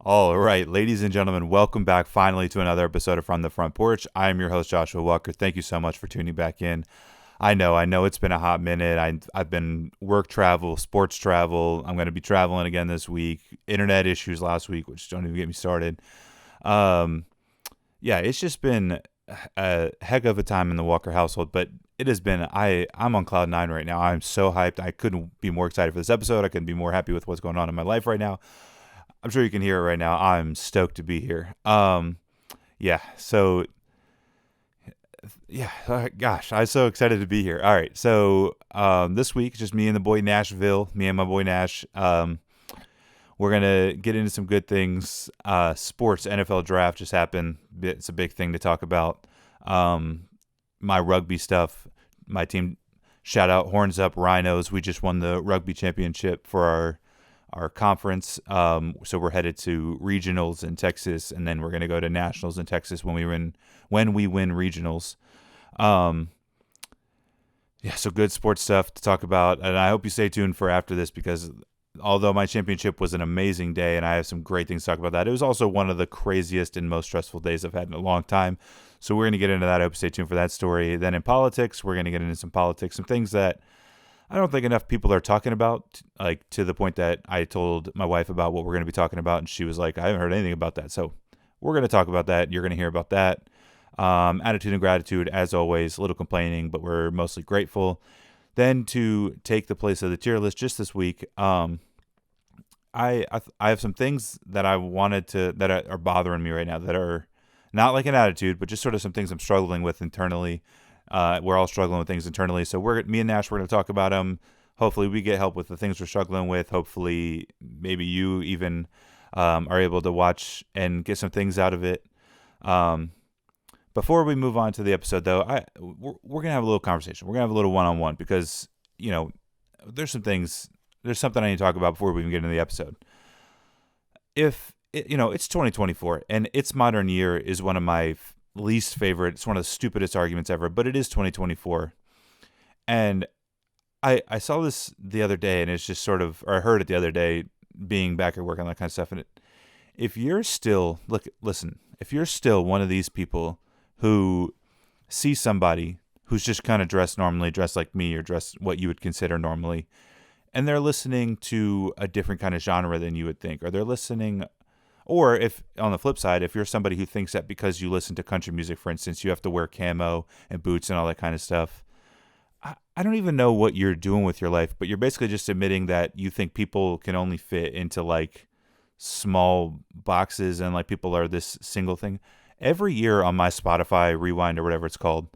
All right, ladies and gentlemen, welcome back finally to another episode of From The Front Porch. I am your host, Joshua Walker. Thank you so much for tuning back in. I know it's been a hot minute. I've been work travel, sports travel. I'm going to be traveling again this week. Internet issues last week, which don't even get me started. Um, yeah, it's just been a heck of a time in the Walker household, but it has been, I'm on cloud nine right now. I'm so hyped. I couldn't be more excited for this episode. I couldn't be more happy with what's going on in my life right now. I'm sure you can hear it right now. I'm stoked to be here. Yeah. So, yeah. Gosh, I'm so excited to be here. All right. So, this week, just me and the boy Nash-ville, me and my boy Nash. We're gonna get into some good things. Sports NFL draft just happened. It's a big thing to talk about. My rugby stuff. My team. Shout out Horns Up Rhinos. We just won the rugby championship for our conference. So we're headed to regionals in Texas, and then we're going to go to nationals in Texas when we win regionals. Yeah, so good sports stuff to talk about, and I hope you stay tuned for after this because although my championship was an amazing day and I have some great things to talk about that, it was also one of the craziest and most stressful days I've had in a long time. So we're going to get into that. I hope you stay tuned for that story. Then in politics, we're going to get into some politics, some things that I don't think enough people are talking about, like to the point that I told my wife about what we're going to be talking about, and she was like, I haven't heard anything about that. So we're going to talk about that. You're going to hear about that. Attitude and gratitude, as always, a little complaining, but we're mostly grateful. Then to take the place of the tier list just this week, I have some things that I wanted to, that are bothering me right now, that are not like an attitude, but just sort of some things I'm struggling with internally. We're all struggling with things internally. So me and Nash, we're going to talk about them. Hopefully we get help with the things we're struggling with. Hopefully maybe you even are able to watch and get some things out of it. Before we move on to the episode, though, we're going to have a little conversation. We're going to have a little one-on-one because, there's something I need to talk about before we even get into the episode. It's 2024 and It's Modern Year is one of my least favorite. It's one of the stupidest arguments ever, but it is 2024. And I saw this the other day, and it's just sort of, or I heard it the other day being back at work and that kind of stuff. And if you're still, if you're still one of these people who see somebody who's just kind of dressed normally, dressed like me, or dressed what you would consider normally, and they're listening to a different kind of genre than you would think, or they're listening. Or if, on the flip side, if you're somebody who thinks that because you listen to country music, for instance, you have to wear camo and boots and all that kind of stuff, I don't even know what you're doing with your life, but you're basically just admitting that you think people can only fit into like small boxes and like people are this single thing. Every year on my Spotify Rewind or whatever it's called,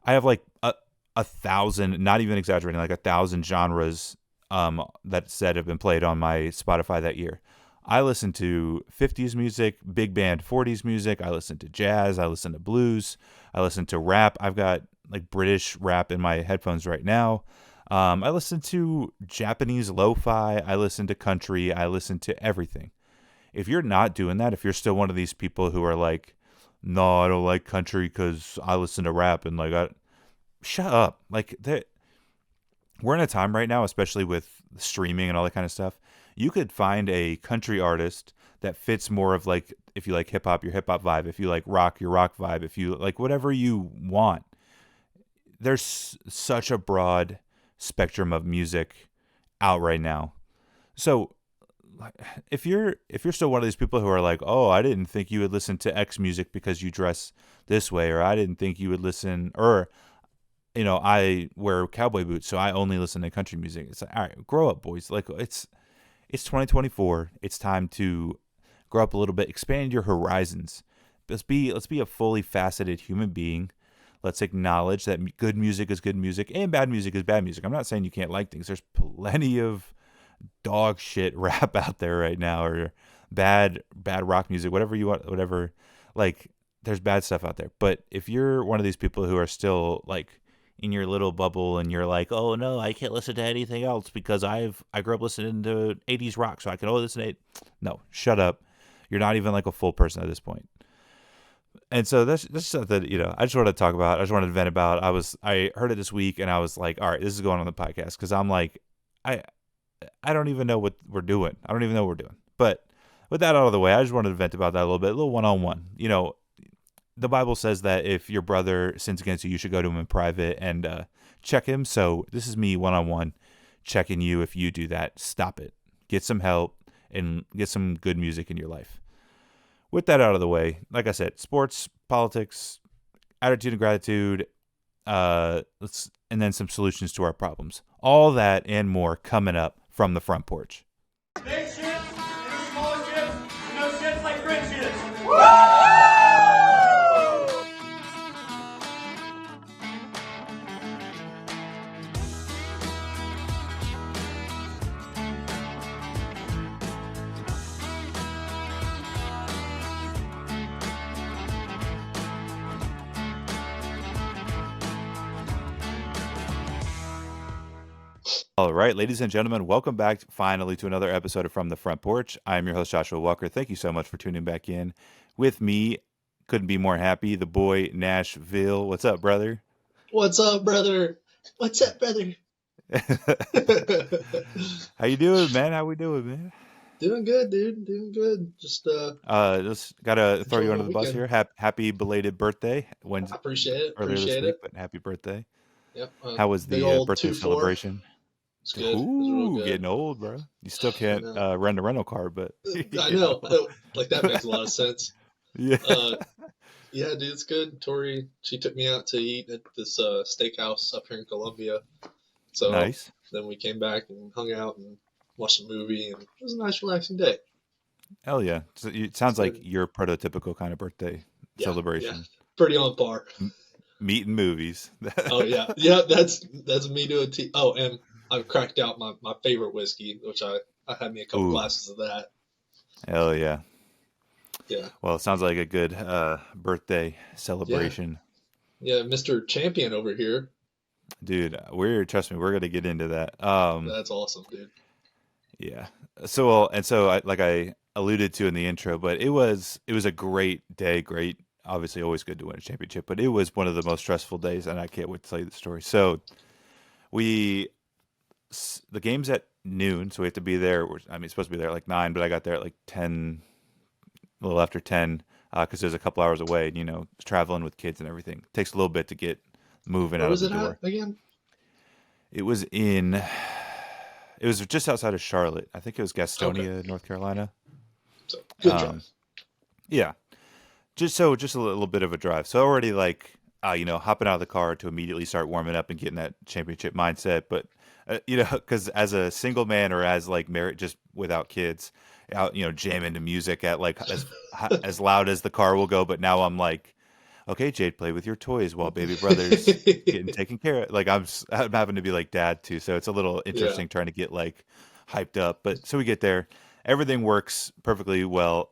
I have like a 1,000, not even exaggerating, like 1,000 genres that have been played on my Spotify that year. I listen to 50s music, big band 40s music. I listen to jazz. I listen to blues. I listen to rap. I've got like British rap in my headphones right now. I listen to Japanese lo-fi. I listen to country. I listen to everything. If you're not doing that, if you're still one of these people who are like, no, I don't like country because I listen to rap and shut up. Like we're in a time right now, especially with streaming and all that kind of stuff. You could find a country artist that fits more of like, if you like hip hop, your hip hop vibe. If you like rock, your rock vibe. If you like whatever you want. There's such a broad spectrum of music out right now. So if you're still one of these people who are like, oh, I didn't think you would listen to X music because you dress this way, or I didn't think you would listen, or I wear cowboy boots, so I only listen to country music. It's like, all right, grow up, boys. Like it's 2024. It's time to grow up a little bit, expand your horizons. Let's be a fully faceted human being. Let's acknowledge that good music is good music and bad music is bad music. I'm not saying you can't like things. There's plenty of dog shit rap out there right now, or bad rock music, whatever you want, whatever. Like there's bad stuff out there. But if you're one of these people who are still like in your little bubble and you're like, oh no, I can't listen to anything else because I grew up listening to 80s rock, so I can only listen to it. No, shut up. You're not even like a full person at this point. And so that's stuff that, I just wanted to talk about. I just wanted to vent about. I heard it this week and I was like, all right, this is going on the podcast. Cause I'm like, I don't even know what we're doing. I don't even know what we're doing, but with that out of the way, I just wanted to vent about that a little bit, a little one-on-one. The Bible says that if your brother sins against you, you should go to him in private and check him. So this is me one-on-one checking you. If you do that, stop it. Get some help and get some good music in your life. With that out of the way, like I said, sports, politics, attitude and gratitude, and then some solutions to our problems. All that and more coming up from the front porch. Big ships and small ships, and no ships like friendships. All right, ladies and gentlemen, welcome back finally to another episode of From the Front Porch. I am your host, Joshua Walker. Thank you so much for tuning back in. With me, couldn't be more happy, the boy Nash-ville. What's up, brother? What's up, brother? What's up, brother? How you doing, man? How we doing, man? Doing good, dude. Doing good. Just gotta throw you under the bus weekend. here. Happy belated birthday. I appreciate it. Earlier this Appreciate week, it. but happy birthday. Yep. How was big the old birthday 2-4. celebration? It's good. It was real good. Getting old, bro. You still can't rent a rental car, but I know. Like that makes a lot of sense. Yeah. Yeah, dude, it's good. Tori, she took me out to eat at this steakhouse up here in Columbia. So Nice. Then we came back and hung out and watched a movie, and it was a nice, relaxing day. Hell yeah. So it sounds like good. your prototypical kind of birthday celebration. Yeah, pretty on par. Meat and movies. Oh yeah, yeah. That's me to a T. Oh, and I've cracked out my favorite whiskey, which I had me a couple glasses of that. Hell yeah. Yeah. Well, it sounds like a good birthday celebration. Yeah, Mr. Champion over here. Dude, trust me, we're gonna get into that. That's awesome, dude. Yeah. So I alluded to in the intro, but it was a great day. Great, obviously, always good to win a championship, but it was one of the most stressful days, and I can't wait to tell you the story. So the game's at noon, so we have to be there. I mean, it's supposed to be there at like 9, but I got there at like 10, a little after 10, because there's a couple hours away. And, traveling with kids and everything it takes a little bit to get moving out of the door. Where was it at again? It was just outside of Charlotte. I think it was Gastonia, North Carolina. So, good drive. Yeah, just a little bit of a drive. So already hopping out of the car to immediately start warming up and getting that championship mindset. But because as a single man or as like married, just without kids, out jamming to music at like as loud as the car will go. But now I'm like, okay, Jade, play with your toys while baby brother's getting taken care of. Like I'm having to be like dad too, so it's a little interesting trying to get like hyped up. But so we get there, everything works perfectly well.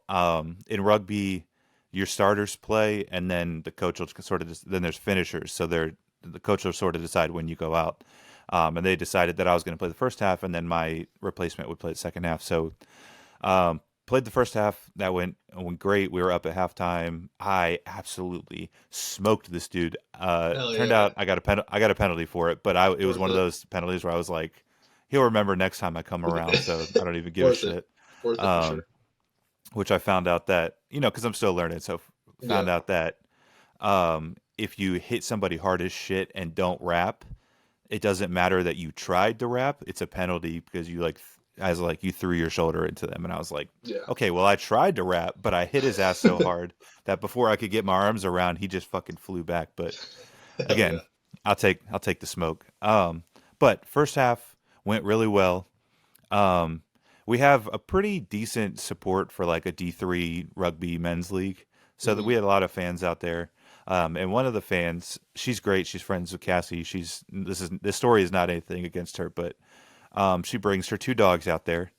In rugby, your starters play, and then the coach will sort of then there's finishers. So the coach will sort of decide when you go out. And they decided that I was going to play the first half, and then my replacement would play the second half. So played the first half. That went great. We were up at halftime. I absolutely smoked this dude. Turned out I got a penalty for it, but it was one of those penalties where I was like, he'll remember next time I come around, so I don't even give a shit. Worth it for sure. Which I found out that because I'm still learning, so found out that if you hit somebody hard as shit and don't rap, it doesn't matter that you tried to rap. It's a penalty because you you threw your shoulder into them. And I was like, okay, well, I tried to rap, but I hit his ass so hard that before I could get my arms around, he just fucking flew back. But again, I'll take the smoke. But first half went really well. We have a pretty decent support for like a D3 rugby men's league. So that we had a lot of fans out there. And one of the fans, she's great. She's friends with Cassie. This story is not anything against her, but she brings her 2 dogs out there.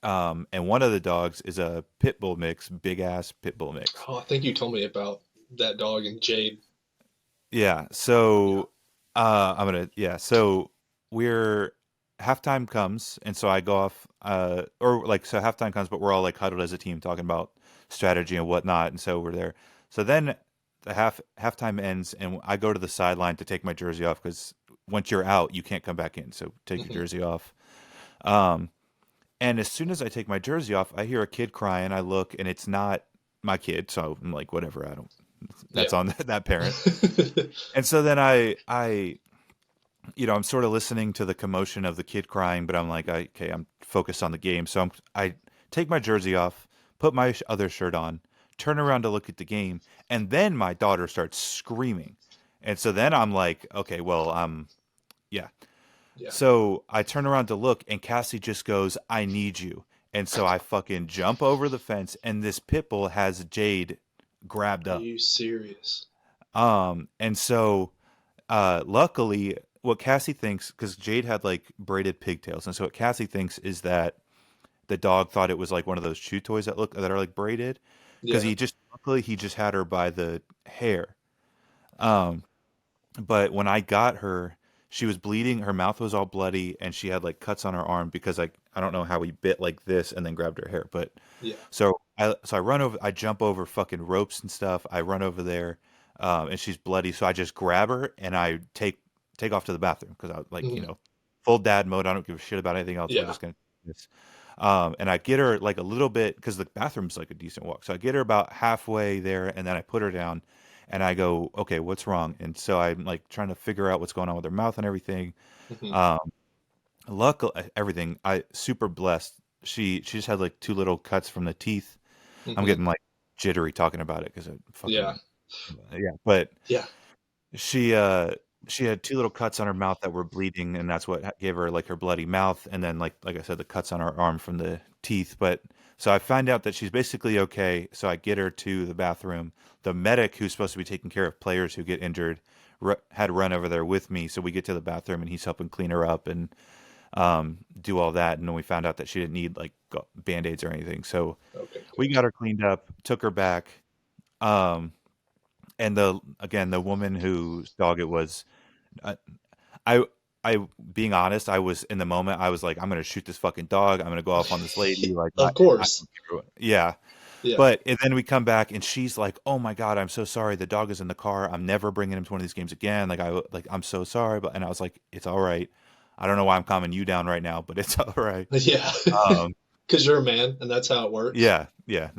And one of the dogs is a Pitbull mix, big ass Pitbull mix. Oh, I think you told me about that dog and Jade. Yeah. So so we're halftime comes, and so I go off, so halftime comes, but we're all like huddled as a team talking about strategy and whatnot, and so we're there. So then the halftime ends, and I go to the sideline to take my jersey off because once you're out, you can't come back in. So take your jersey off. And as soon as I take my jersey off, I hear a kid crying. I look, and it's not my kid. So I'm like, whatever. I don't. That's Yeah. on that parent. And so then I'm sort of listening to the commotion of the kid crying, but I'm like, okay, I'm focused on the game. So I take my jersey off, put my other shirt on, turn around to look at the game, and then my daughter starts screaming. And so then I'm like, okay, well, yeah. Yeah. So I turn around to look, and Cassie just goes, "I need you." And so I fucking jump over the fence, and this pit bull has Jade grabbed Are up. you serious? And so luckily, what Cassie thinks, because Jade had like braided pigtails, and so what Cassie thinks is that the dog thought it was like one of those chew toys that are like braided, because Yeah. luckily he just had her by the hair. Um, but when I got her, she was bleeding, her mouth was all bloody, and she had like cuts on her arm because I don't know how he bit like this and then grabbed her hair, but Yeah. I jump over fucking ropes and stuff. I run over there, and she's bloody. So I just grab her and I take off to the bathroom because I like Mhm. full dad mode. I don't give a shit about anything else. We're Yeah. just gonna do this. And I get her like a little bit because the bathroom's like a decent walk. So I get her about halfway there, and then I put her down, and I go, okay, what's wrong? And so I'm like trying to figure out what's going on with her mouth and everything. Mhm. Um, Luckily, everything I super blessed. She just had like two little cuts from the teeth. I'm Mhm. getting like jittery talking about it because it Yeah. fucking yeah. But Yeah. she uh she had two little cuts on her mouth that were bleeding, and that's what gave her like her bloody mouth, and then like I said, the cuts on her arm from the teeth. But so I find out that she's basically okay. So I get her to the bathroom. The medic who's supposed to be taking care of players who get injured had run over there with me. So we get to the bathroom, and he's helping clean her up and do all that. And then we found out that she didn't need like band-aids or anything. So Okay. we Good. got her cleaned up, took her back. Um, and the woman whose dog it was, uh, I I being honest, I was in the moment. I was like, I'm gonna shoot this fucking dog. I'm gonna go off on this lady. Like, Of I course. don't care yeah. Yeah. But and then we come back, and she's like, "Oh my god, I'm so sorry. The dog is in the car. I'm never bringing him to one of these games again. I'm so sorry." But and I was like, "It's all right. I don't know why I'm calming you down right now, but it's all right." Yeah. Um, Because you're a man, and that's how it works. yeah. Yeah.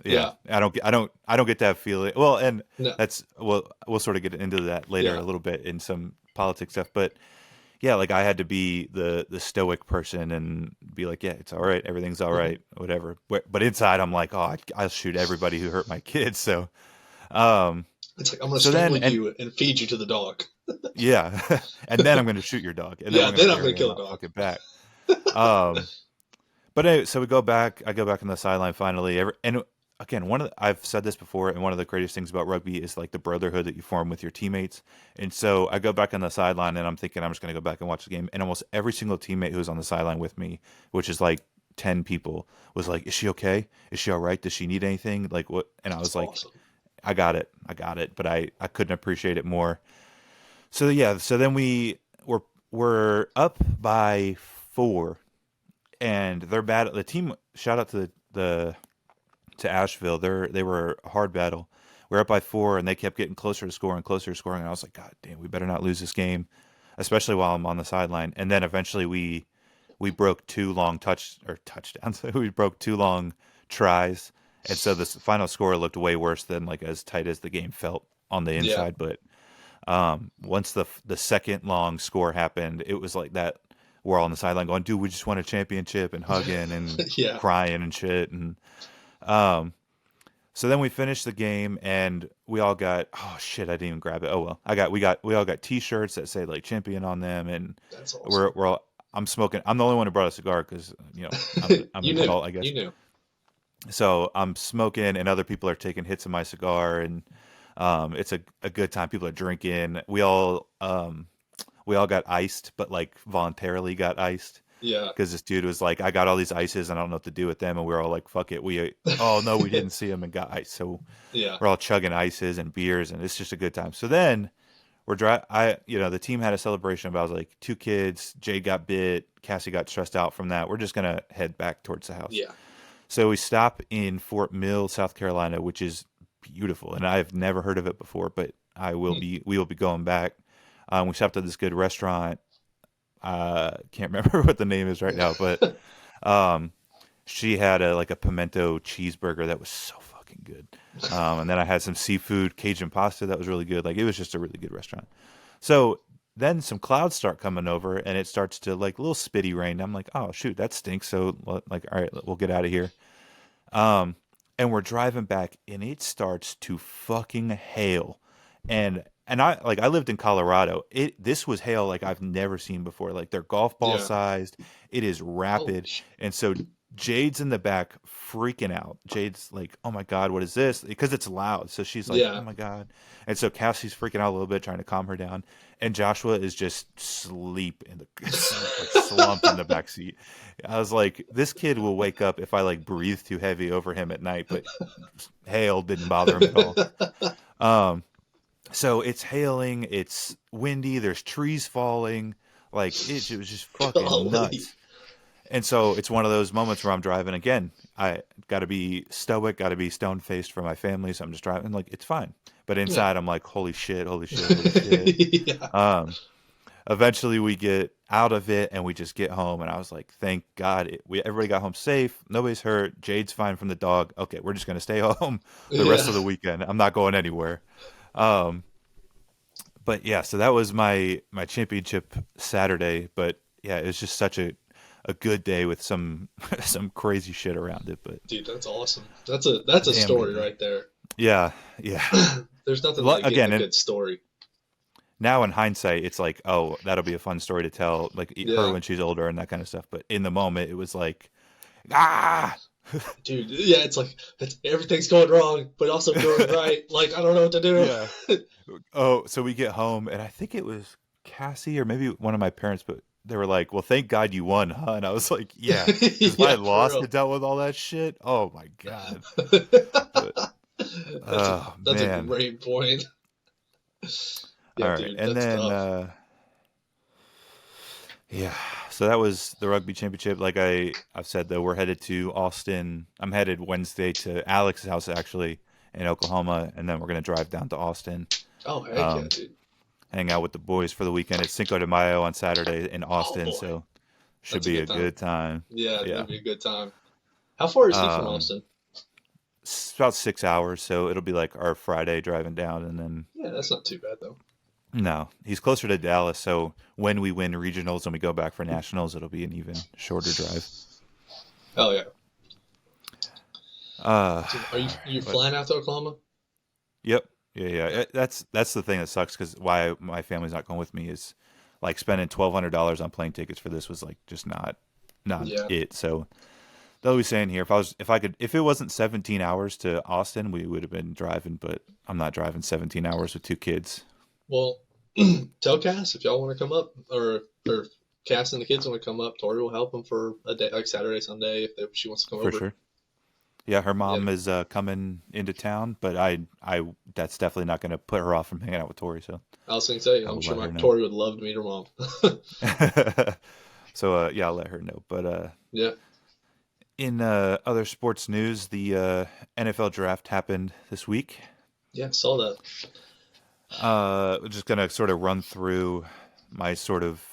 I don't get that feeling. Well, and No. we'll sort of get into that later Yeah. a little bit in some politics stuff, but yeah, like I had to be the stoic person and be like, yeah, it's all right, everything's all Mhm. right, whatever. But inside, I'm like, oh, I'll shoot everybody who hurt my kids. So, um, It's like I'm gonna so then strangle and you and feed you to the dog. yeah, and then I'm going to shoot your dog, and then Yeah. we're going Then to I'm gonna bury him kill a out dog. fucking back. Um, But anyway, so we go back. I go back on the sideline finally. And again, I've said this before, and one of the greatest things about rugby is like the brotherhood that you form with your teammates. And so I go back on the sideline, and I'm thinking I'm just going to go back and watch the game. And almost every single teammate who was on the sideline with me, which is like 10 people, was like, "Is she okay? Is she all right? Does she need anything? Like what?" And I That's was like, awesome. "I got it, I got it." But I couldn't appreciate it more. So yeah, so then we're up by 4, and they're bad. The team, shout out to to Asheville. They were a hard battle. We're up by 4, and they kept getting closer to scoring, closer to scoring. And I was like, God damn, we better not lose this game, especially while I'm on the sideline. And then eventually we broke two long touchdowns. We broke two long tries, and so the final score looked way worse than like as tight as the game felt on the Yeah. inside. But once the second long score happened, it was like that. We're all on the sideline going, "Dude, we just won a championship," and hugging and Yeah. crying and shit. And um, so then we finished the game, and we all got, oh shit, I didn't even grab it. Oh well, we all got T-shirts that say like champion on them, and That's awesome. we're all. I'm smoking. I'm the only one who brought a cigar because I'm You an knew. adult, I guess. You knew. So I'm smoking, and other people are taking hits of my cigar, and it's a good time. People are drinking. We all got iced, but like voluntarily got iced Yeah. because this dude was like, I got all these ices and I don't know what to do with them. And we were all like, fuck it. Oh no, we didn't see them and got ice. So Yeah. we're all chugging ices and beers, and it's just a good time. So then the team had a celebration, but I was like, two kids, Jade got bit, Cassie got stressed out from that. We're just going to head back towards the house. Yeah. So we stop in Fort Mill, South Carolina, which is beautiful. And I've never heard of it before, but we will be going back. We stopped at this good restaurant. Can't remember what the name is right now, but um, She had a pimento cheeseburger that was so fucking good. And then I had some seafood Cajun pasta that was really good. Like, it was just a really good restaurant. So then some clouds start coming over, and it starts to like a little spitty rain. I'm like, oh shoot, that stinks. So like, all right, we'll get out of here. Um, and we're driving back, and it starts to fucking hail, and I lived in Colorado. This was hail like I've never seen before. Like, they're golf ball Yeah. sized. It is Holy rapid, shit. and so Jade's in the back freaking out. Jade's like, "Oh my god, what is this?" Because it's loud. So she's like, "Oh Yeah. my god," and so Cassie's freaking out a little bit, trying to calm her down, and Joshua is just sleep in the like slumped in the back seat. I was like, this kid will wake up if I like breathe too heavy over him at night, but hail didn't bother him at all. Um, so it's hailing, it's windy, there's trees falling, like it was just fucking Golly. nuts. And so it's one of those moments where I'm driving again. I got to be stoic, got to be stone faced for my family, so I'm just driving like it's fine. But Yeah. inside, I'm like, holy shit, holy shit, holy shit. Yeah. Eventually we get out of it and we just get home, and I was like, thank God everybody got home safe, nobody's hurt, Jade's fine from the dog. Okay, we're just gonna stay home the rest Yeah. of the weekend. I'm not going anywhere. Um, but yeah, so that was my championship Saturday. But yeah, it was just such a good day with some some crazy shit around it. But Dude, that's awesome. That's a damn story good day. right there. Yeah, yeah. There's nothing like Again, getting a and good story. now in hindsight, it's like, oh, that'll be a fun story to tell, like her Yeah. when she's older and that kind of stuff. But in the moment, it was like, ah. Dude, yeah, everything's going wrong, but also going right. Like, I don't know what to do. Yeah. Oh, so we get home, and I think it was Cassie or maybe one of my parents, but they were like, "Well, thank God you won, huh?" And I was like, "Yeah, because if I Yeah, had for lost real. and dealt with all that shit, oh my God." But oh That's a man. great point. All Yeah, right, dude, and that's then tough. yeah, so that was the rugby championship. Like I've said though, we're headed to Austin. I'm headed Wednesday to Alex's house actually in Oklahoma, and then we're gonna drive down to Austin. Oh, heck yeah, Um, dude. Hang out with the boys for the weekend. It's Cinco de Mayo on Saturday in Oh Austin, boy, so should that's a be a good time. good time. Yeah, Yeah. that'd be a good time. How far is he from Um, Austin? it's about 6 hours, so it'll be like our Friday driving down, and then Yeah, that's not too bad though. no, he's closer to Dallas. So when we win regionals and we go back for nationals, it'll be an even shorter drive. Oh yeah. Uh, So are you but flying out to Oklahoma? yep, yeah. That's the thing that sucks because why my family's not going with me is like spending $1,200 on plane tickets for this was like just not Yeah. it. So they'll be saying here if it wasn't 17 hours to Austin, we would have been driving, but I'm not driving 17 hours with two kids Well, tell Cass if y'all want to come up, or Cass and the kids want to come up. Tori will help them for a day, like Saturday, Sunday, if she wants to come for over. sure. Yeah, her Yeah, mom is coming into town, but I that's definitely not going to put her off from hanging out with Tori. So I was going to say, I I'm will sure let her know. Tori would love to meet her mom. So yeah, I'll let her know. But Yeah. in other sports news, the NFL draft happened this week. Yeah, saw that. We're just gonna sort of run through my sort of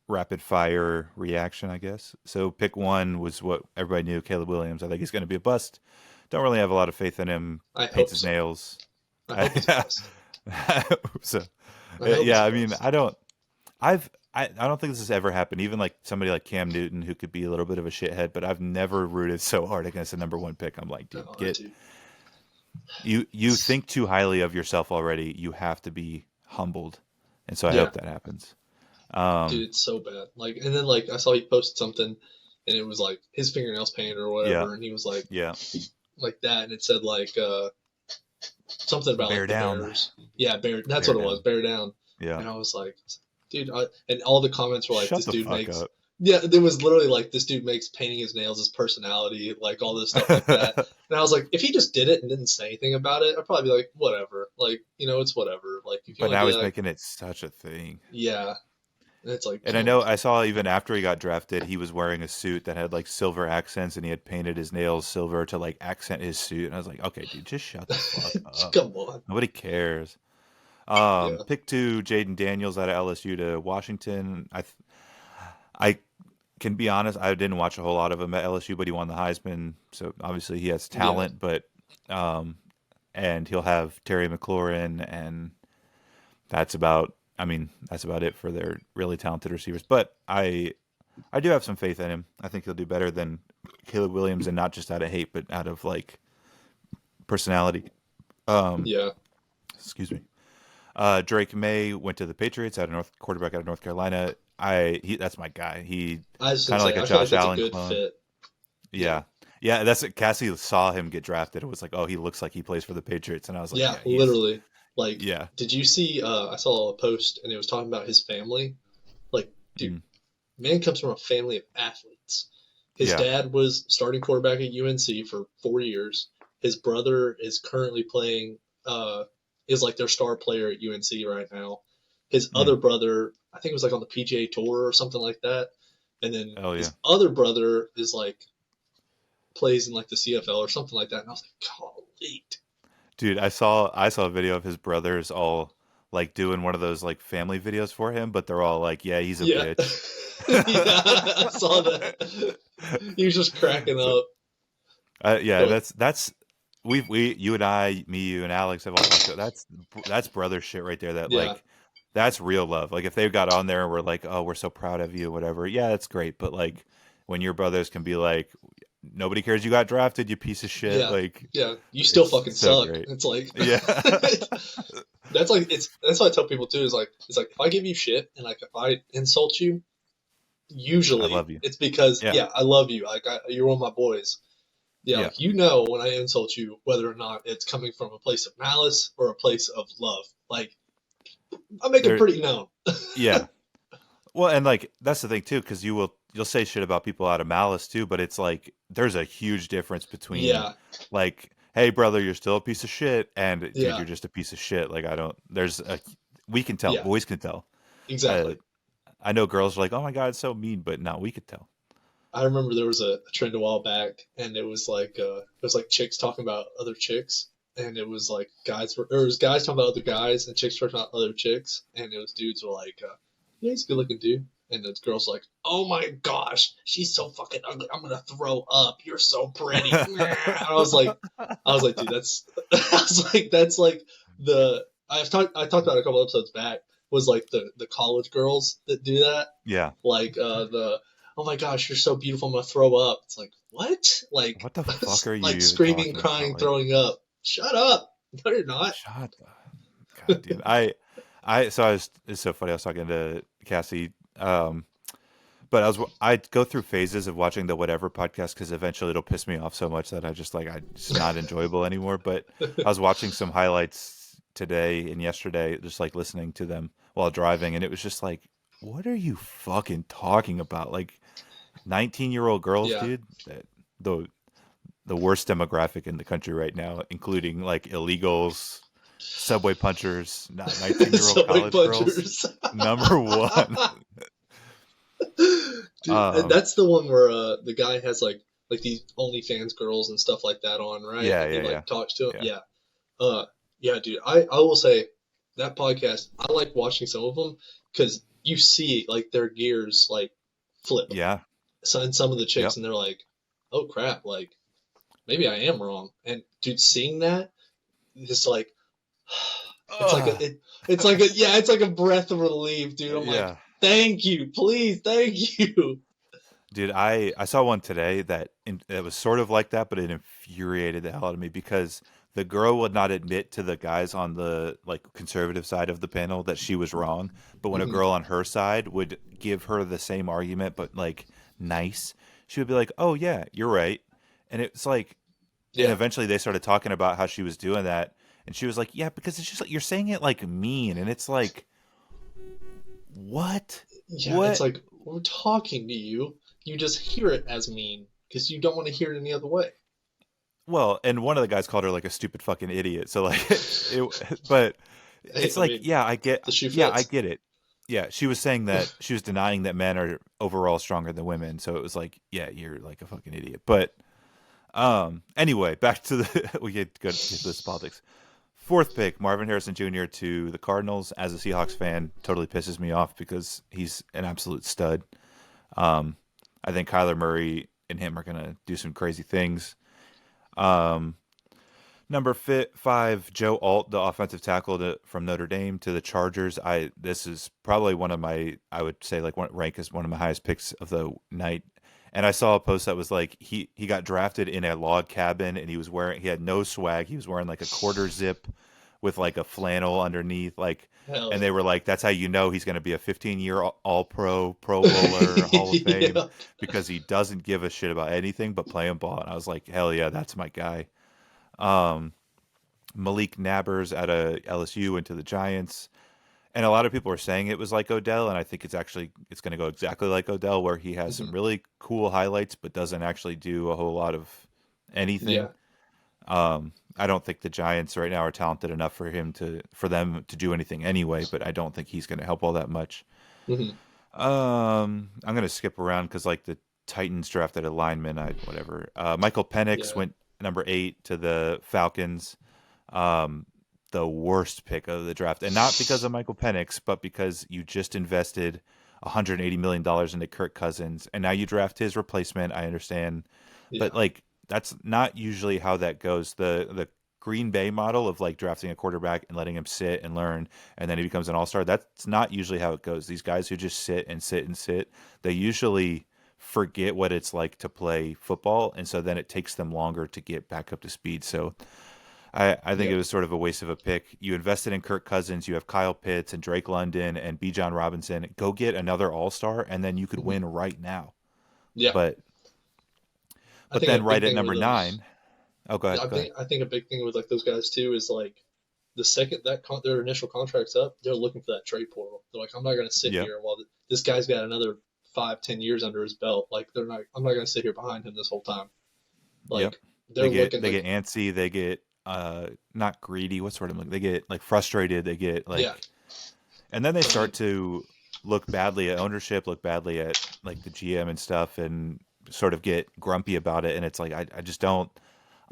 rapid fire reaction, I guess. So pick one was what everybody knew, Caleb Williams. I think he's gonna be a bust. Don't really have a lot of faith in him. I Paints hope his so. nails. I hope it's best. So I hope yeah, it's I mean, best. I don't think this has ever happened. Even like somebody like Cam Newton, who could be a little bit of a shithead, but I've never rooted so hard against a number one pick. I'm like, dude, No, I get do. you think too highly of yourself already. You have to be humbled, and so I Yeah, hope that happens. dude, Um, it's so bad. Like, and then like I saw he posted something, and it was like his fingernails painted or yeah, whatever, and he was yeah, like that, and it said like something about bear like the down, Bears. Yeah, bear. That's bear what it was. down. Bear down. Yeah, And I was like, dude, and all the comments were like, shut this the dude fuck makes. up. Yeah, it was literally like this dude makes painting his nails his personality, like all this stuff like that. And I was like, if he just did it and didn't say anything about it, I'd probably be like, whatever. Like, it's whatever. Like, if you But want to now do he's that, making it such a thing. yeah. And it's like, And I come know on. I saw even after he got drafted, he was wearing a suit that had like silver accents, and he had painted his nails silver to like accent his suit. And I was like, okay, dude, just shut the fuck up. Come on. Nobody cares. Yeah. Pick two, Jaden Daniels out of LSU to Washington. I can be honest, I didn't watch a whole lot of him at LSU, but he won the Heisman, so obviously he has Yeah, talent. But and he'll have Terry McLaurin, and that's about. I mean, that's about it for their really talented receivers. But I do have some faith in him. I think he'll do better than Caleb Williams, and not just out of hate, but out of like personality. Um, yeah. excuse me. Drake May went to the Patriots, quarterback out of North Carolina. That's my guy. He I was kind gonna of like say, a I feel like Josh that's a Allen good clone. fit. Yeah, Yeah. Yeah, that's it. Cassie saw him get drafted. It was like, oh, he looks like he plays for the Patriots. And I was like, yeah, yeah, literally. Like, yeah. did you see? I saw a post and it was talking about his family. Like, dude, Mm, man comes from a family of athletes. His yeah. dad was starting quarterback at UNC for 4 years. His brother is currently playing, is like their star player at UNC right now. His Mm, other brother, I think it was like on the PGA Tour or something like that. And then oh, yeah. his other brother is like plays in like the CFL or something like that. And I was like, golly. Dude, I saw a video of his brothers all like doing one of those like family videos for him, but they're all like, yeah, he's a Yeah. bitch. Yeah, I saw that. He was just cracking So, up. yeah, But that's you and I, me, you and Alex have all talked about that's brother shit right there. That yeah, like that's real love. Like if they got on there and were like, oh, we're so proud of you, whatever. Yeah, that's great. But like when your brothers can be like, nobody cares you got drafted, you piece of shit. yeah, Like yeah. You still it's fucking so suck. great. It's like Yeah. that's like that's what I tell people too. Is like it's like if I give you shit and like if I insult you, I usually love you. it's because Yeah. I love you. Like you're one of my boys. Yeah, Yeah. like you know when I insult you whether or not it's coming from a place of malice or a place of love. Like I make it There pretty known. yeah. Well, and like that's the thing too, because you'll say shit about people out of malice too, but it's like there's a huge difference between Yeah, like, hey brother, you're still a piece of shit, and dude, yeah, you're just a piece of shit. Like I don't. There's a we can tell, yeah. boys can tell. Uh, Exactly. I know girls are like, oh my god, it's so mean, but no, we could tell. I remember there was a trend a while back, and it was like chicks talking about other chicks, and it was like it was guys talking about other guys, and chicks talking about other chicks, and it was dudes were like, yeah, he's a good looking dude, and the girls like, oh my gosh, she's so fucking ugly, I'm gonna throw up, you're so pretty. I was like, dude, that's, I was like, that's like I talked about it a couple episodes back, was like the college girls that do that, Yeah. like the oh my gosh, you're so beautiful, I'm gonna throw up. It's like, what? Like What the fuck are like you screaming, talking crying, about? Like, throwing up. Shut up. No, you're not. shut. God, dude. So I was. It's so funny. I was talking to Cassie. But I go through phases of watching the whatever podcast because eventually it'll piss me off so much that it's not enjoyable anymore. But I was watching some highlights today and yesterday, just like listening to them while driving, and it was just like, what are you fucking talking about? Like 19-year-old girls, Yeah. dude. The the worst demographic in the country right now, including like illegals, subway punchers, 19-year-old Subway college girls. punchers. Number one. Dude, and Um, that's the one where the guy has like these OnlyFans girls and stuff like that on, right? yeah, And he yeah, yeah, like talks to them. yeah, Yeah. Yeah, dude. I will say that podcast, I like watching some of them because you see like their gears like flip. yeah, So and some of the chicks, yep. and they're like, "Oh crap! Like maybe I am wrong." And dude, seeing that, it's like, it's like Ugh. it's like a breath of relief, dude. I'm like, Yeah, thank you, please, thank you. dude. I saw one today that was sort of like that, but it infuriated the hell out of me because the girl would not admit to the guys on the like conservative side of the panel that she was wrong, but when a Hmm. girl on her side would give her the same argument but like nice, she would be like, "Oh yeah, you're right," and it's like, and Yeah, eventually they started talking about how she was doing that, and she was like, "Yeah, because it's just like you're saying it like mean," and it's like, what, yeah. It's what? like we're talking to you. You just hear it as mean because you don't want to hear it any other way. Well, and one of the guys called her like a stupid fucking idiot. So like, but Hey, it's I like, mean, yeah, the shoe I fits. get it. Yeah, she was saying that she was denying that men are overall stronger than women. So it was like, yeah, you're like a fucking idiot. But anyway, back to the we get to this politics. Fourth pick, Marvin Harrison Jr. to the Cardinals. As a Seahawks fan, totally pisses me off because he's an absolute stud. Um, I think Kyler Murray and him are going to do some crazy things. Um, Number 5, Joe Alt, the offensive tackle from Notre Dame to the Chargers. This is probably one of my, I would say, like, rank as one of my highest picks of the night. And I saw a post that was like he got drafted in a log cabin, and he had no swag. He was wearing like a quarter zip with like a flannel underneath, like, Hell and they were like, that's how you know he's going to be a 15-year All Pro, Pro Bowler, Hall of Fame, yeah. because he doesn't give a shit about anything but playing ball. And I was like, hell yeah, that's my guy. Um, Malik Nabers out of LSU into the Giants. And a lot of people are saying it was like Odell, and I think it's going to go exactly like Odell, where he has Mhm. some really cool highlights, but doesn't actually do a whole lot of anything. Yeah. I don't think the Giants right now are talented enough for them to do anything anyway, but I don't think he's going to help all that much. Hmm. I'm going to skip around because like the Titans drafted a lineman, whatever. Michael Penix Yeah. went number 8 to the Falcons. Um, the worst pick of the draft, and not because of Michael Penix, but because you just invested $180 million into Kirk Cousins, and now you draft his replacement. I understand, but Yeah. like that's not usually how that goes. The Green Bay model of like drafting a quarterback and letting him sit and learn, and then he becomes an all-star. That's not usually how it goes. These guys who just sit and sit and sit, they usually forget what it's like to play football, and so then it takes them longer to get back up to speed. So I think Yeah. it was sort of a waste of a pick. You invested in Kirk Cousins. You have Kyle Pitts and Drake London and Bijan Robinson. Go get another All Star, and then you could Hmm. win right now. Yeah. But I but think a then right big at thing with number those. 9. Oh, go ahead. I Go ahead. think I think a big thing with like those guys too is like the second their initial contract's up, they're looking for that trade portal. They're like, I'm not going to sit Yep. here while this guy's got another 5, 10 years under his belt. Like I'm not going to sit here behind him this whole time. Yep. Like they're looking They get like, antsy. They get not greedy. What sort of, they get like frustrated. They get yeah, like, and then they I start mean, to look badly at ownership, look badly at like the GM and stuff, and sort of get grumpy about it. And it's like I just don't.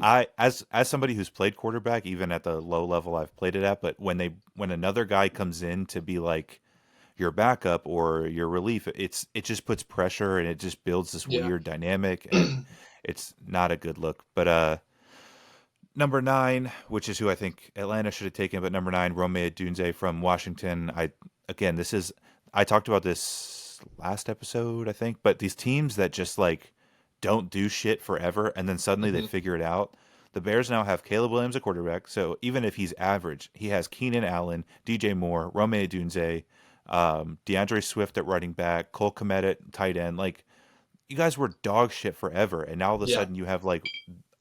As somebody who's played quarterback, even at the low level I've played it at, but when another guy comes in to be like your backup or your relief, it just puts pressure and it just builds this yeah, weird dynamic, and it's not a good look. But number 9, which is who I think Atlanta should have taken, but number 9, Rome Odunze from Washington. I talked about this last episode, I think, but these teams that just like don't do shit forever and then suddenly they hmm, figure it out. The Bears now have Caleb Williams at quarterback, so even if he's average, he has Keenan Allen, DJ Moore, Rome Odunze, DeAndre Swift at running back, Cole Kmet at tight end. Like, you guys were dog shit forever, and now all of a yeah. sudden you have like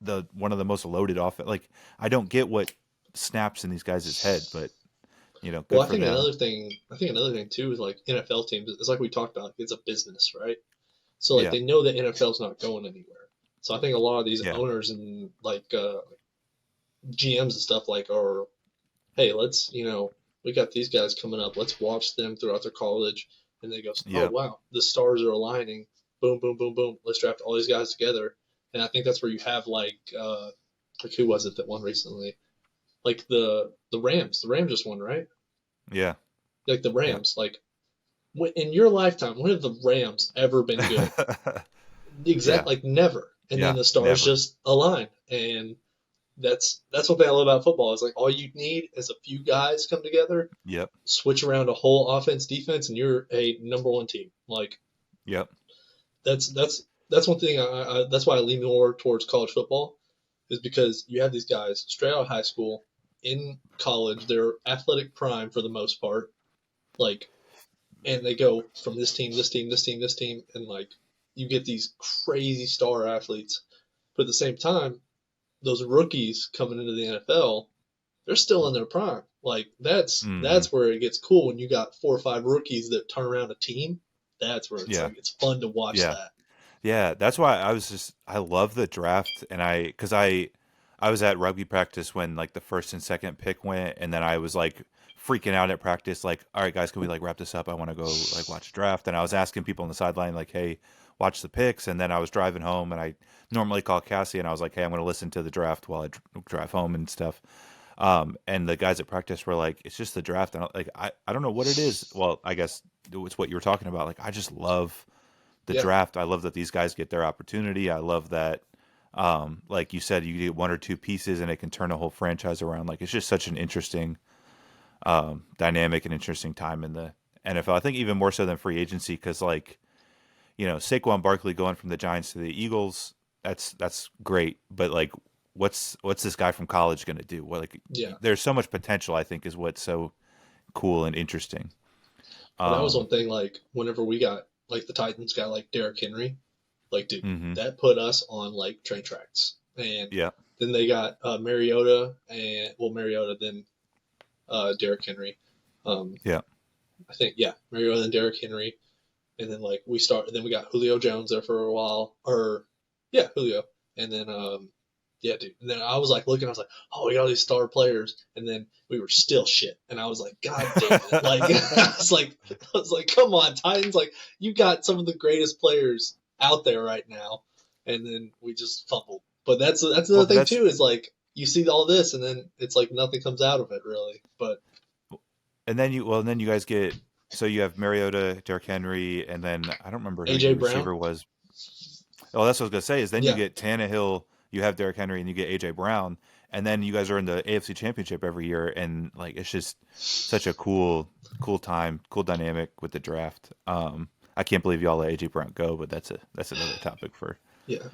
the one of the most loaded offense. Like, I don't get what snaps in these guys' head, but Well, good for them. I think another thing too is like NFL teams. It's like we talked about. It's a business, right? So like Yeah, they know that NFL's not going anywhere. So I think a lot of these yeah, owners and like GMs and stuff like are, hey, let's we got these guys coming up. Let's watch them throughout their college, and they go, oh yeah, wow, the stars are aligning. Boom, boom, boom, boom. Let's draft all these guys together. And I think that's where you have like who was it that won recently? Like the Rams. The Rams just won, right? yeah, Like the yeah. Rams. Like in your lifetime, when have the Rams ever been good? Yeah, Like never. And then yeah, the stars never. just align, and that's what I love about football. Is like all you need is a few guys come together, Yep, switch around a whole offense, defense, and you're a number one team. Like yep. that's one thing. That's why I lean more towards college football, is because you have these guys straight out of high school, in college, they're athletic prime for the most part. Like, and they go from this team, this team, this team, this team, and like you get these crazy star athletes. But at the same time, those rookies coming into the NFL, they're still in their prime. Like Hmm. that's where it gets cool when you got 4 or 5 rookies that turn around a team. That's where it's Yeah, like it's fun to watch yeah. that. Yeah, that's why I love the draft, and because I was at rugby practice when like the first and second pick went, and then I was like freaking out at practice, like, all right guys, can we like wrap this up? I want to go like watch a draft. And I was asking people on the sideline like, hey, watch the picks. And then I was driving home, and I normally call Cassie, and I was like, hey, I'm going to listen to the draft while I drive home and stuff. And the guys at practice were like, it's just the draft, and I don't know what it is. Well, I guess it's what you were talking about. Like, I just love the Yeah. draft. I love that these guys get their opportunity. I love that, like you said, you get one or two pieces and it can turn a whole franchise around. Like, it's just such an interesting dynamic and interesting time in the NFL. I think even more so than free agency because, like, Saquon Barkley going from the Giants to the Eagles, that's great. But, like, what's this guy from college going to do? Well, like, Yeah. there's so much potential, I think, is what's so cool and interesting. Well, that was one thing, like, whenever we got, like, the Titans got, like, Derrick Henry, like, dude, Mhm. that put us on, like, train tracks. And Yeah. then they got Mariota, then Derrick Henry. Yeah. I think, yeah, Mariota and Derrick Henry. And then, like, then we got Julio Jones there for a while. Yeah, Julio. And then, yeah, dude. And then I was, like, looking, I was like, oh, we got all these star players. And then we were still shit. And I was like, God damn it. Like, I was like, come on, Titans. Like, you got some of the greatest players out there right now. And then we just fumbled. But that's another thing, too, is, like, you see all this, and then it's like nothing comes out of it, really. But and then you guys get, so you have Mariota, Derrick Henry, and then I don't remember who A.J. your Brown? receiver was. Oh, that's what I was gonna say. Is then Yeah. you get Tannehill, you have Derrick Henry, and you get AJ Brown, and then you guys are in the AFC Championship every year, and, like, it's just such a cool time, cool dynamic with the draft. I can't believe y'all let AJ Brown go, but that's another topic for. yeah.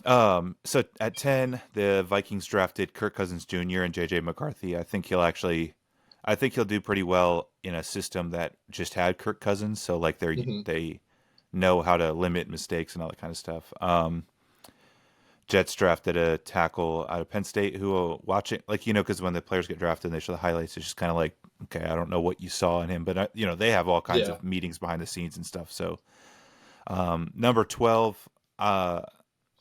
So at 10, the Vikings drafted Kirk Cousins Jr. and JJ McCarthy. I think he'll do pretty well in a system that just had Kirk Cousins. So, like, they know how to limit mistakes and all that kind of stuff. Jets drafted a tackle out of Penn State who, watching, like, because when the players get drafted and they show the highlights, it's just kind of like, okay, I don't know what you saw in him, but they have all kinds of meetings behind the scenes and stuff. So, number 12,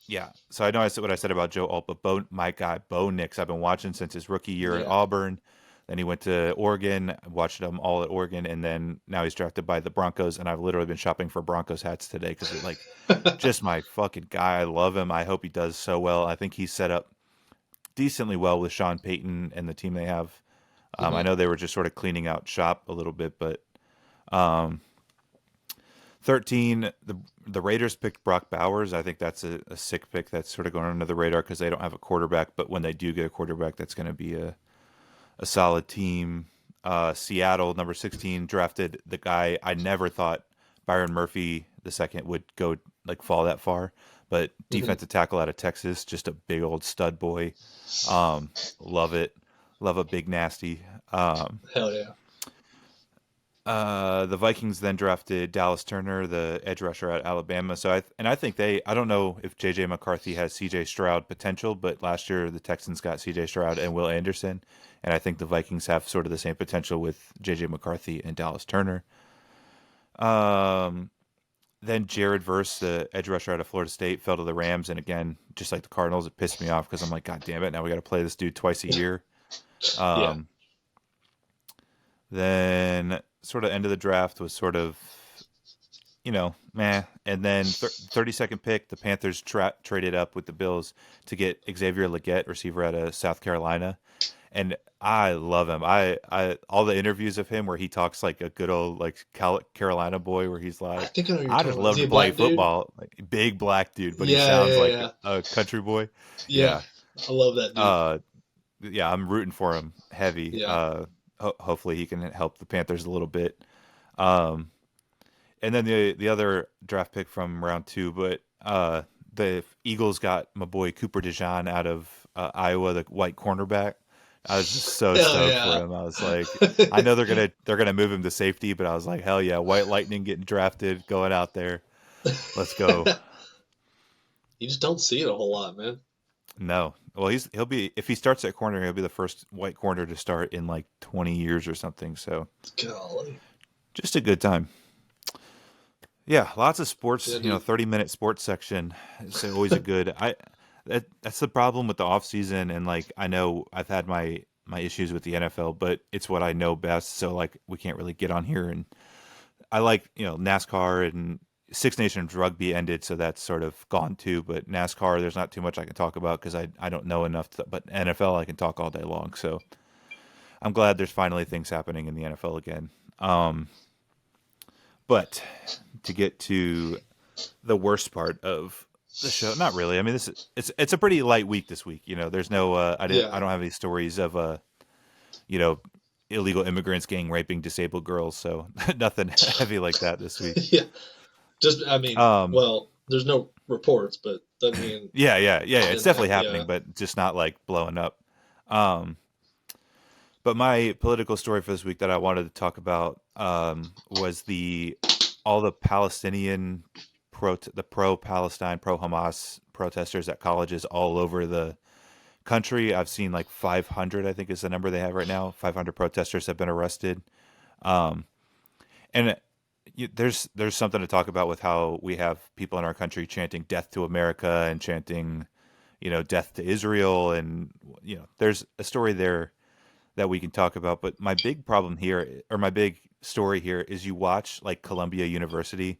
yeah. So I know I said what I said about Joe Alt, but my guy Bo Nix, I've been watching since his rookie year at Auburn. Then he went to Oregon, watched him all at Oregon, and then now he's drafted by the Broncos. And I've literally been shopping for Broncos hats today because he's, like, just my fucking guy. I love him. I hope he does so well. I think he's set up decently well with Sean Payton and the team they have. I know they were just sort of cleaning out shop a little bit, but 13, the Raiders picked Brock Bowers. I think that's a sick pick that's sort of going under the radar because they don't have a quarterback. But when they do get a quarterback, that's going to be a solid team. Seattle, number 16, drafted the guy I never thought Byron Murphy II would go, like, fall that far. But defensive tackle out of Texas, just a big old stud boy. Love it. Love a big nasty. Hell yeah. The Vikings then drafted Dallas Turner, the edge rusher at Alabama. So I think I don't know if JJ McCarthy has CJ Stroud potential, but last year the Texans got CJ Stroud and Will Anderson, and I think the Vikings have sort of the same potential with JJ McCarthy and Dallas Turner. Then Jared Verse, the edge rusher out of Florida State, fell to the Rams, and again, just like the Cardinals, it pissed me off because I'm like, God damn it, now we got to play this dude twice a year. Then sort of end of the draft was sort of, meh. And then 32nd pick, the Panthers traded up with the Bills to get Xavier Legette, receiver out of South Carolina. And I love him. I all the interviews of him where he talks like a good old, like, Carolina boy, where he's like, I just love to play football. Like, big black dude, but he sounds like a country boy. Yeah. I love that dude. Yeah, I'm rooting for him heavy. Yeah. Hopefully he can help the Panthers a little bit. And then the other draft pick from round 2, but the Eagles got my boy Cooper DeJean out of Iowa, the white cornerback. I was just so stoked for him. I was like, I know they're gonna move him to safety, but I was like, hell yeah, White Lightning getting drafted, going out there. Let's go. You just don't see it a whole lot, man. No. Well, he'll be, if he starts at corner, he'll be the first white corner to start in like 20 years or something. So, golly, just a good time. Yeah, lots of sports. 30-minute sports section. It's always a good. That's the problem with the off season, and, like, I know I've had my issues with the NFL, but it's what I know best. So, like, we can't really get on here, and I like NASCAR, and Six Nations rugby ended, so that's sort of gone too. But NASCAR, there's not too much I can talk about because I don't know enough. But NFL, I can talk all day long. So I'm glad there's finally things happening in the NFL again. But to get to the worst part of the show, not really. I mean, it's a pretty light week this week. There's no I Yeah. don't have any stories of you know illegal immigrants gang raping disabled girls, so nothing heavy like that this week. Yeah. I mean, Um, well, there's no reports, but doesn't mean yeah. it It's didn't definitely happen. Yeah. happening, but just not like blowing up. Um, but my political story for this week that I wanted to talk about was all the Palestinian the pro-Palestine, pro-Hamas protesters at colleges all over the country. I've seen like 500, I think is the number they have right now. 500 protesters have been arrested. Um, and there's something to talk about with how we have people in our country chanting "Death to America" and chanting, "Death to Israel," and there's a story there that we can talk about. But my big problem here, or my big story here, is you watch like Columbia University,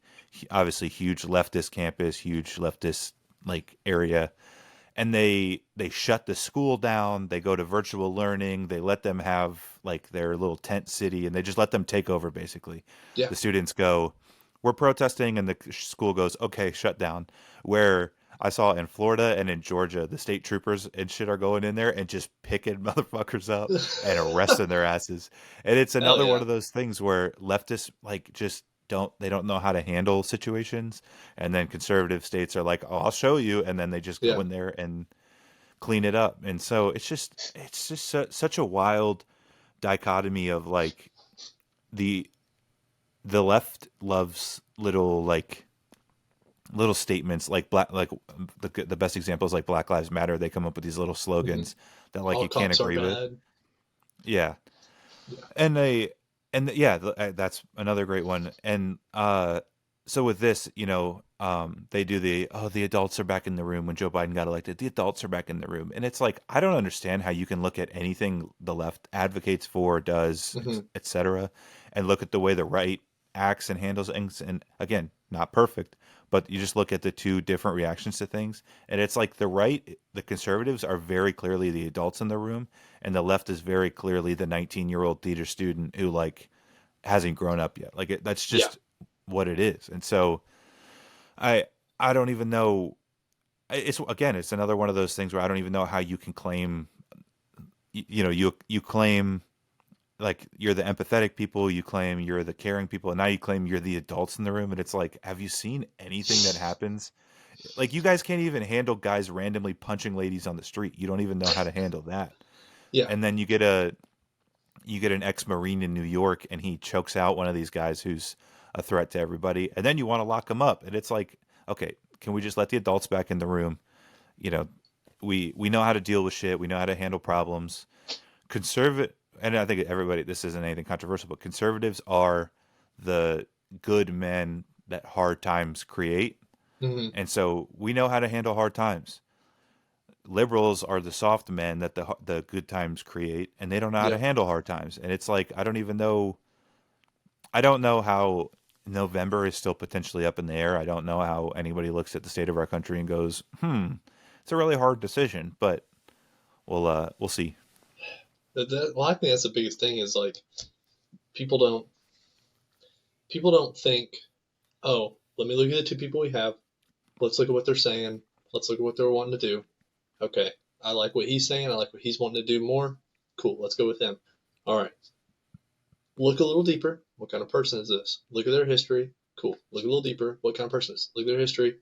obviously huge leftist campus, huge leftist like area, and they shut the school down. They go to virtual learning. They let them have like their little tent city, and they just let them take over. Basically, Yeah. the students go, "We're protesting," and the school goes, "Okay, shut down." Where I saw in Florida and in Georgia, the state troopers and shit are going in there and just picking motherfuckers up and arresting their asses. And it's Hell another one yeah. of those things where leftists like just don't know how to handle situations, and then conservative states are like, "Oh, I'll show you," and then they just go Yeah. in there and clean it up. And so such a wild dichotomy of like the the left loves little statements like the best example is like Black Lives Matter. They come up with these little Hmm. slogans that like All you can't cops are agree with. bad. Yeah, Yeah. and that's another great one. And so with this, they do the adults are back in the room when Joe Biden got elected. The adults are back in the room, and it's like I don't understand how you can look at anything the left advocates for, does, Hmm. etc., and look at the way the right acts and handles things. And again, not perfect, but you just look at the two different reactions to things, and it's like the conservatives are very clearly the adults in the room, and the left is very clearly the 19-year-old theater student who like hasn't grown up yet. Like that's Yeah. just what it is. And so I I don't even know. It's another one of those things where I don't even know how you can claim. You claim like you're the empathetic people, you claim you're the caring people, and now you claim you're the adults in the room. And it's like, have you seen anything that happens? Like you guys can't even handle guys randomly punching ladies on the street. You don't even know how to handle that. Yeah. And then you get an ex-marine in New York and he chokes out one of these guys who's a threat to everybody, and then you want to lock him up, and it's like, okay, can we just let the adults back in the room? You know, we know how to deal with shit. We know how to handle problems. Conservative, and I think everybody, this isn't anything controversial, but conservatives are the good men that hard times create, Hmm. and so we know how to handle hard times. Liberals are the soft men that the good times create, and they don't know how to Yeah. handle hard times. And it's like I don't even know. I don't know how November is still potentially up in the air. I don't know how anybody looks at the state of our country and goes, it's a really hard decision, but we'll see. Well, I think that's the biggest thing is like people don't people don't think, oh, let me look at the two people we have. Let's look at what they're saying. Let's look at what they're wanting to do. Okay, I like what he's saying. I like what he's wanting to do more. Cool, let's go with him. All right, look a little deeper. What kind of person is this? Look at their history. Cool. Look a little deeper. What kind of person is this? Look at their history.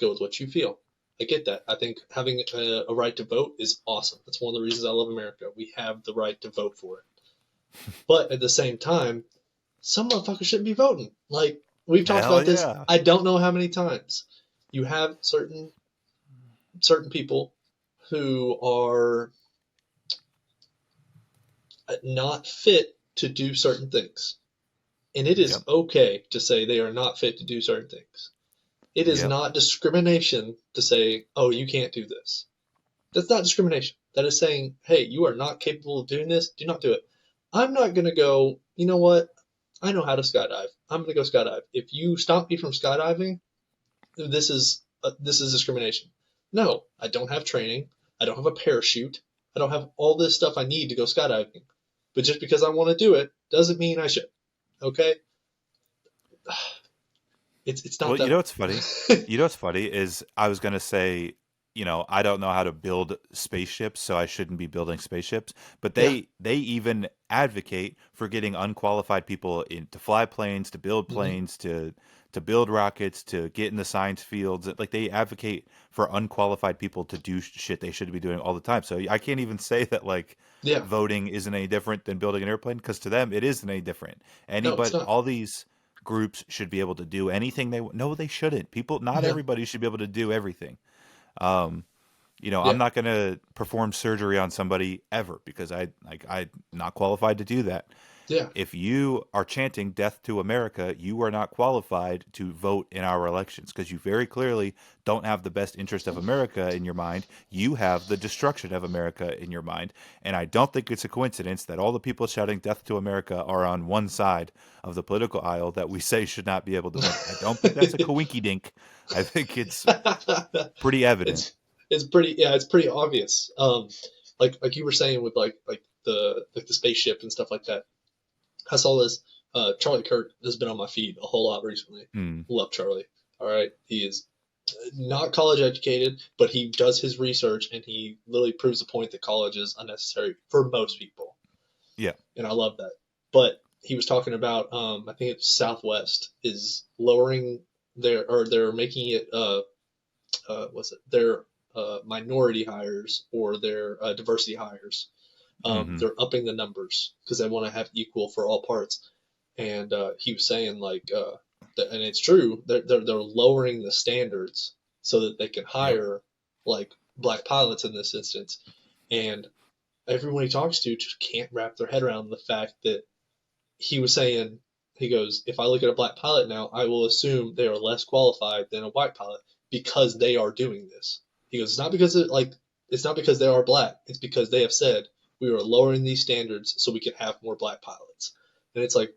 Go with what you feel. I get that. I think having a right to vote is awesome. That's one of the reasons I love America. We have the right to vote for it. But at the same time, some motherfuckers shouldn't be voting. Like, we've talked Hell about this, yeah. I don't know how many times. You have certain people who are not fit to do certain things. And it is Yep. okay to say they are not fit to do certain things. It is Yep. not discrimination to say, oh, you can't do this. That's not discrimination. That is saying, hey, you are not capable of doing this. Do not do it. I'm not going to go, you know what? I know how to skydive. I'm going to go skydive. If you stop me from skydiving, this is discrimination. No, I don't have training. I don't have a parachute. I don't have all this stuff I need to go skydiving. But just because I want to do it doesn't mean I should. Okay? it's Well, not you know that. what's funny? You know what's funny is I was gonna say, I don't know how to build spaceships, so I shouldn't be building spaceships. But Yeah. they even advocate for getting unqualified people in to fly planes, to build Hmm. planes, to build rockets, to get in the science fields. Like they advocate for unqualified people to do shit they should be doing all the time. So I can't even say that like Yeah. voting isn't any different than building an airplane because to them it isn't any different. No, it's Anybody, not. all these groups should be able to do anything no, they shouldn't. People, not Yeah. everybody should be able to do everything. um I'm Yeah. not going to perform surgery on somebody ever because I'm not qualified to do that. Yeah. If you are chanting death to America, you are not qualified to vote in our elections because you very clearly don't have the best interest of America in your mind. You have the destruction of America in your mind. And I don't think it's a coincidence that all the people shouting death to America are on one side of the political aisle that we say should not be able to vote. I don't think that's a coinky dink. I think it's pretty evident. it's it's pretty, yeah, it's pretty obvious. Like you were saying with like the spaceship and stuff like that. I saw this. Charlie Kirk has been on my feed a whole lot recently. Hmm. Love Charlie. All right, he is not college educated, but he does his research and he literally proves the point that college is unnecessary for most people, Yeah. and I love that. But he was talking about, I think it's Southwest is lowering or they're making it what's it, their minority hires or their diversity hires. Hmm. They're upping the numbers because they want to have equal for all parts. And he was saying like, and it's true, they're lowering the standards so that they can Yep. hire like black pilots in this instance. And everyone he talks to just can't wrap their head around the fact that he was saying, he goes, if I look at a black pilot now, I will assume they are less qualified than a white pilot because they are doing this. He goes, it's not because they are black. It's because they have said we are lowering these standards so we can have more black pilots. And it's like,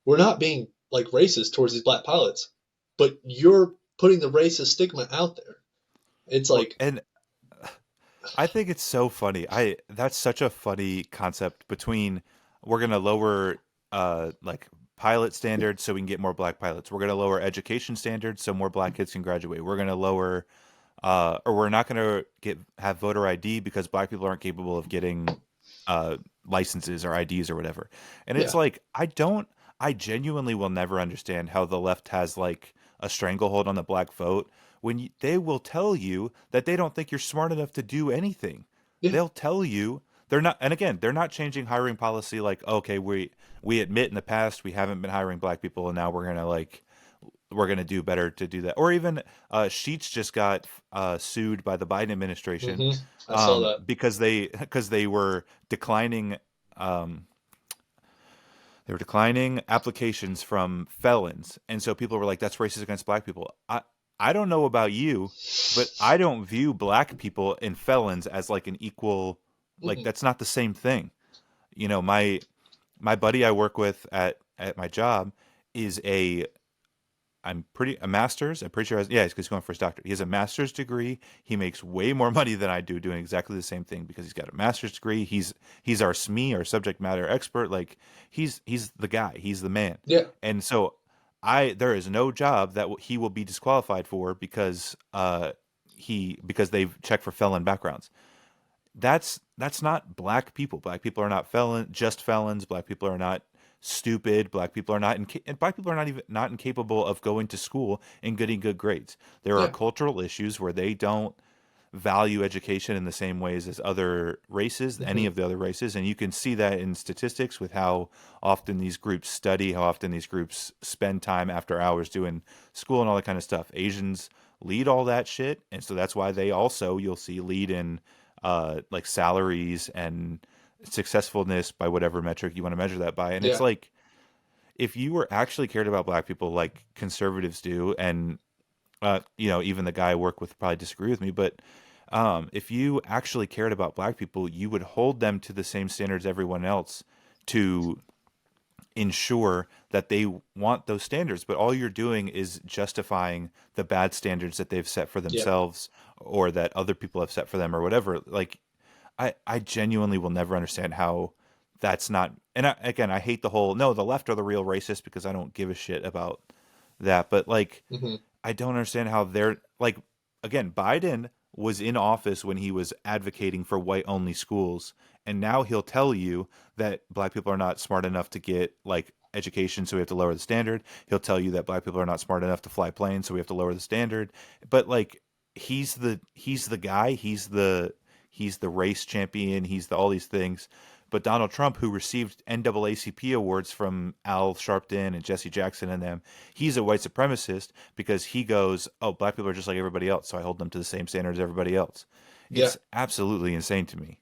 we're not being like racist towards these black pilots, but you're putting the racist stigma out there. It's Well, like, and I think it's so funny. I That's such a funny concept between we're gonna lower like pilot standards so we can get more black pilots. We're gonna lower education standards so more black kids can graduate. We're gonna lower or we're not gonna have voter ID because black people aren't capable of getting licenses or IDs or whatever. And it's yeah, like I genuinely will never understand how the left has like a stranglehold on the black vote when they will tell you that they don't think you're smart enough to do anything. yeah, They'll tell you they're not, and again, they're not changing hiring policy like, okay, we admit in the past we haven't been hiring black people and now we're gonna do better to do that. Or even Sheets just got sued by the Biden administration hmm, I saw that. because um, they were declining applications from felons, and so people were like, "That's racist against black people." I don't know about you, but I don't view black people and felons as like an equal. Like Hmm. that's not the same thing. My buddy I work with at my job is a master's. I'm pretty sure, yeah, he's going for his doctorate. He has a master's degree. He makes way more money than I do doing exactly the same thing because he's got a master's degree. He's our SME, our subject matter expert. Like he's the guy. He's the man. Yeah, And so there is no job that he will be disqualified for because they've checked for felon backgrounds. That's not black people. Black people are not just felons. Black people are not stupid. Black people are not and black people are not incapable of going to school and getting good grades. There are yeah, cultural issues where they don't value education in the same ways as other races, any hmm, of the other races, and you can see that in statistics with how often these groups study, how often these groups spend time after hours doing school and all that kind of stuff. Asians lead all that shit, and so that's why they also you'll see lead in like salaries and successfulness by whatever metric you want to measure that by. And it's yeah, like if you were actually cared about black people like conservatives do, and even the guy I work with probably disagree with me, but if you actually cared about black people, you would hold them to the same standards everyone else to ensure that they want those standards. But all you're doing is justifying the bad standards that they've set for yeah, themselves or that other people have set for them or whatever. Like I genuinely will never understand how that's not. And again, I hate the whole no, the left are the real racist because I don't give a shit about that. But like, Hmm. I don't understand how they're like, again, Biden was in office when he was advocating for white only schools, and now he'll tell you that black people are not smart enough to get like education, so we have to lower the standard. He'll tell you that black people are not smart enough to fly planes, so we have to lower the standard. But like, he's the guy, he's the race champion, he's the all these things. But Donald Trump, who received NAACP awards from Al Sharpton and Jesse Jackson and them, he's a white supremacist because he goes, "Oh, black people are just like everybody else, so I hold them to the same standard as everybody else." Yeah. It's absolutely insane to me.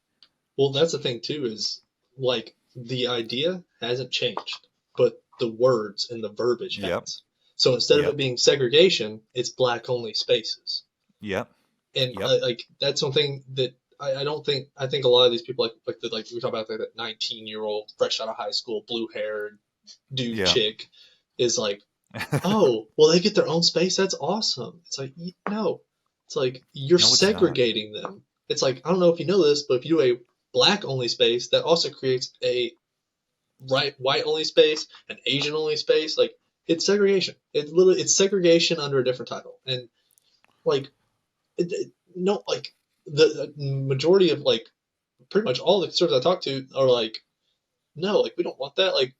Well, that's the thing too, is like the idea hasn't changed, but the words and the verbiage Yep. has. So instead of it Yep. being segregation, it's black only spaces. Yep. And Yep. like that's something that I don't think, I think a lot of these people like we talk about, like that 19-year-old fresh out of high school blue haired dude Yeah. chick is like, oh, well, they get their own space. That's awesome. It's like, no, it's like you're No, it's not. segregating them. It's like, I don't know if you know this, but if you do a black only space, that also creates a white only space, an Asian only space. Like, it's segregation. It's segregation under a different title. And like, no, like the majority of like pretty much all the conservatives I talk to are like, no, like we don't want that. Like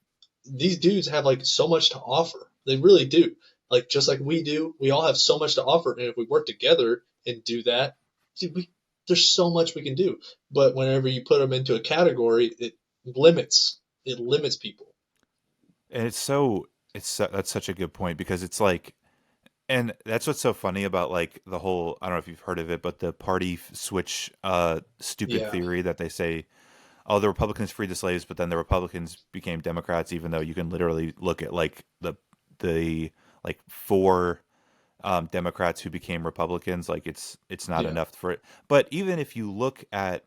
these dudes have like so much to offer. They really do. Like just like we do, we all have so much to offer, and if we work together and do that, dude, there's so much we can do. But whenever you put them into a category, it limits people. And that's such a good point because it's like, and that's what's so funny about like the whole, I don't know if you've heard of it, but the party switch stupid Yeah, theory that they say, oh, the Republicans freed the slaves, but then the Republicans became Democrats, even though you can literally look at like the like four Democrats who became Republicans. Like it's not yeah, enough for it. But even if you look at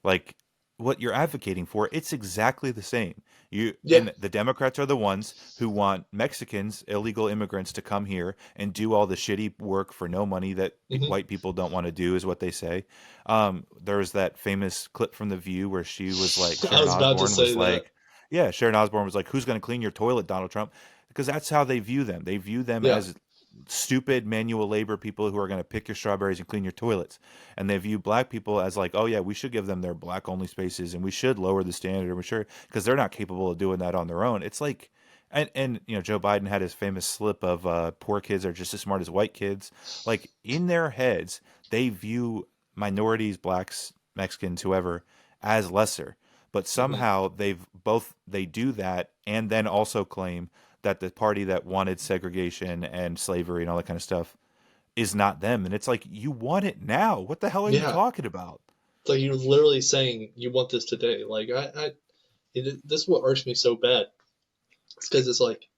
like what you're advocating for, it's exactly the same. You yeah. and the Democrats are the ones who want Mexicans, illegal immigrants, to come here and do all the shitty work for no money that Hmm. white people don't want to do, is what they say. There was that famous clip from The View where she was like, I Sharon was about to Osbourne was say that. like, yeah, Sharon Osbourne was like, "Who's going to clean your toilet, Donald Trump?" Because that's how they view them. They view them Yeah. as stupid manual labor people who are going to pick your strawberries and clean your toilets, and they view black people as like, oh yeah, we should give them their black only spaces and we should lower the standard, and we sure, because they're not capable of doing that on their own. It's like, and Joe Biden had his famous slip of poor kids are just as smart as white kids. Like in their heads, they view minorities, blacks, Mexicans, whoever, as lesser. But Hmm. somehow they do that and then also claim that the party that wanted segregation and slavery and all that kind of stuff is not them. And it's like, you want it now. What the hell are you Yeah. talking about? It's like you're literally saying you want this today. Like this is what irks me so bad. It's because it's like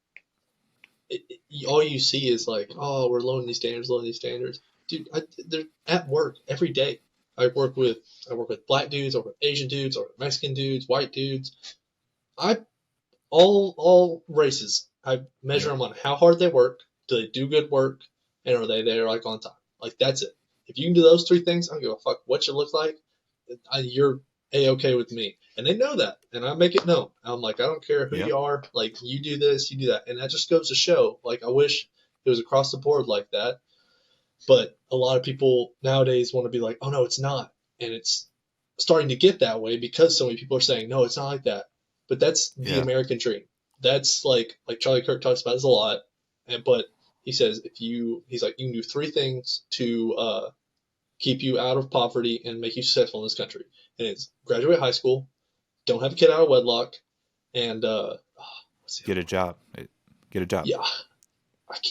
all you see is like, oh, we're lowering these standards, dude. They're at work every day. I work with I work with black dudes, I work with Asian dudes, I work with Mexican dudes, white dudes. I all races. I measure Yep. them on how hard they work, do they do good work, and are they there like on time. Like that's it. If you can do those three things, I don't give a fuck what you look like. You're a-okay with me, and they know that, and I make it known. I'm like, I don't care who Yep. you are, like you do this, you do that, and that just goes to show. Like I wish it was across the board like that, but a lot of people nowadays want to be like, oh no, it's not, and it's starting to get that way because so many people are saying no, it's not like that. But that's the Yeah. American dream. That's like Charlie Kirk talks about this a lot, and but he says he's like, you can do three things to keep you out of poverty and make you successful in this country. And it's graduate high school, don't have a kid out of wedlock, and what's the Get other a one? job. Get a job. Yeah,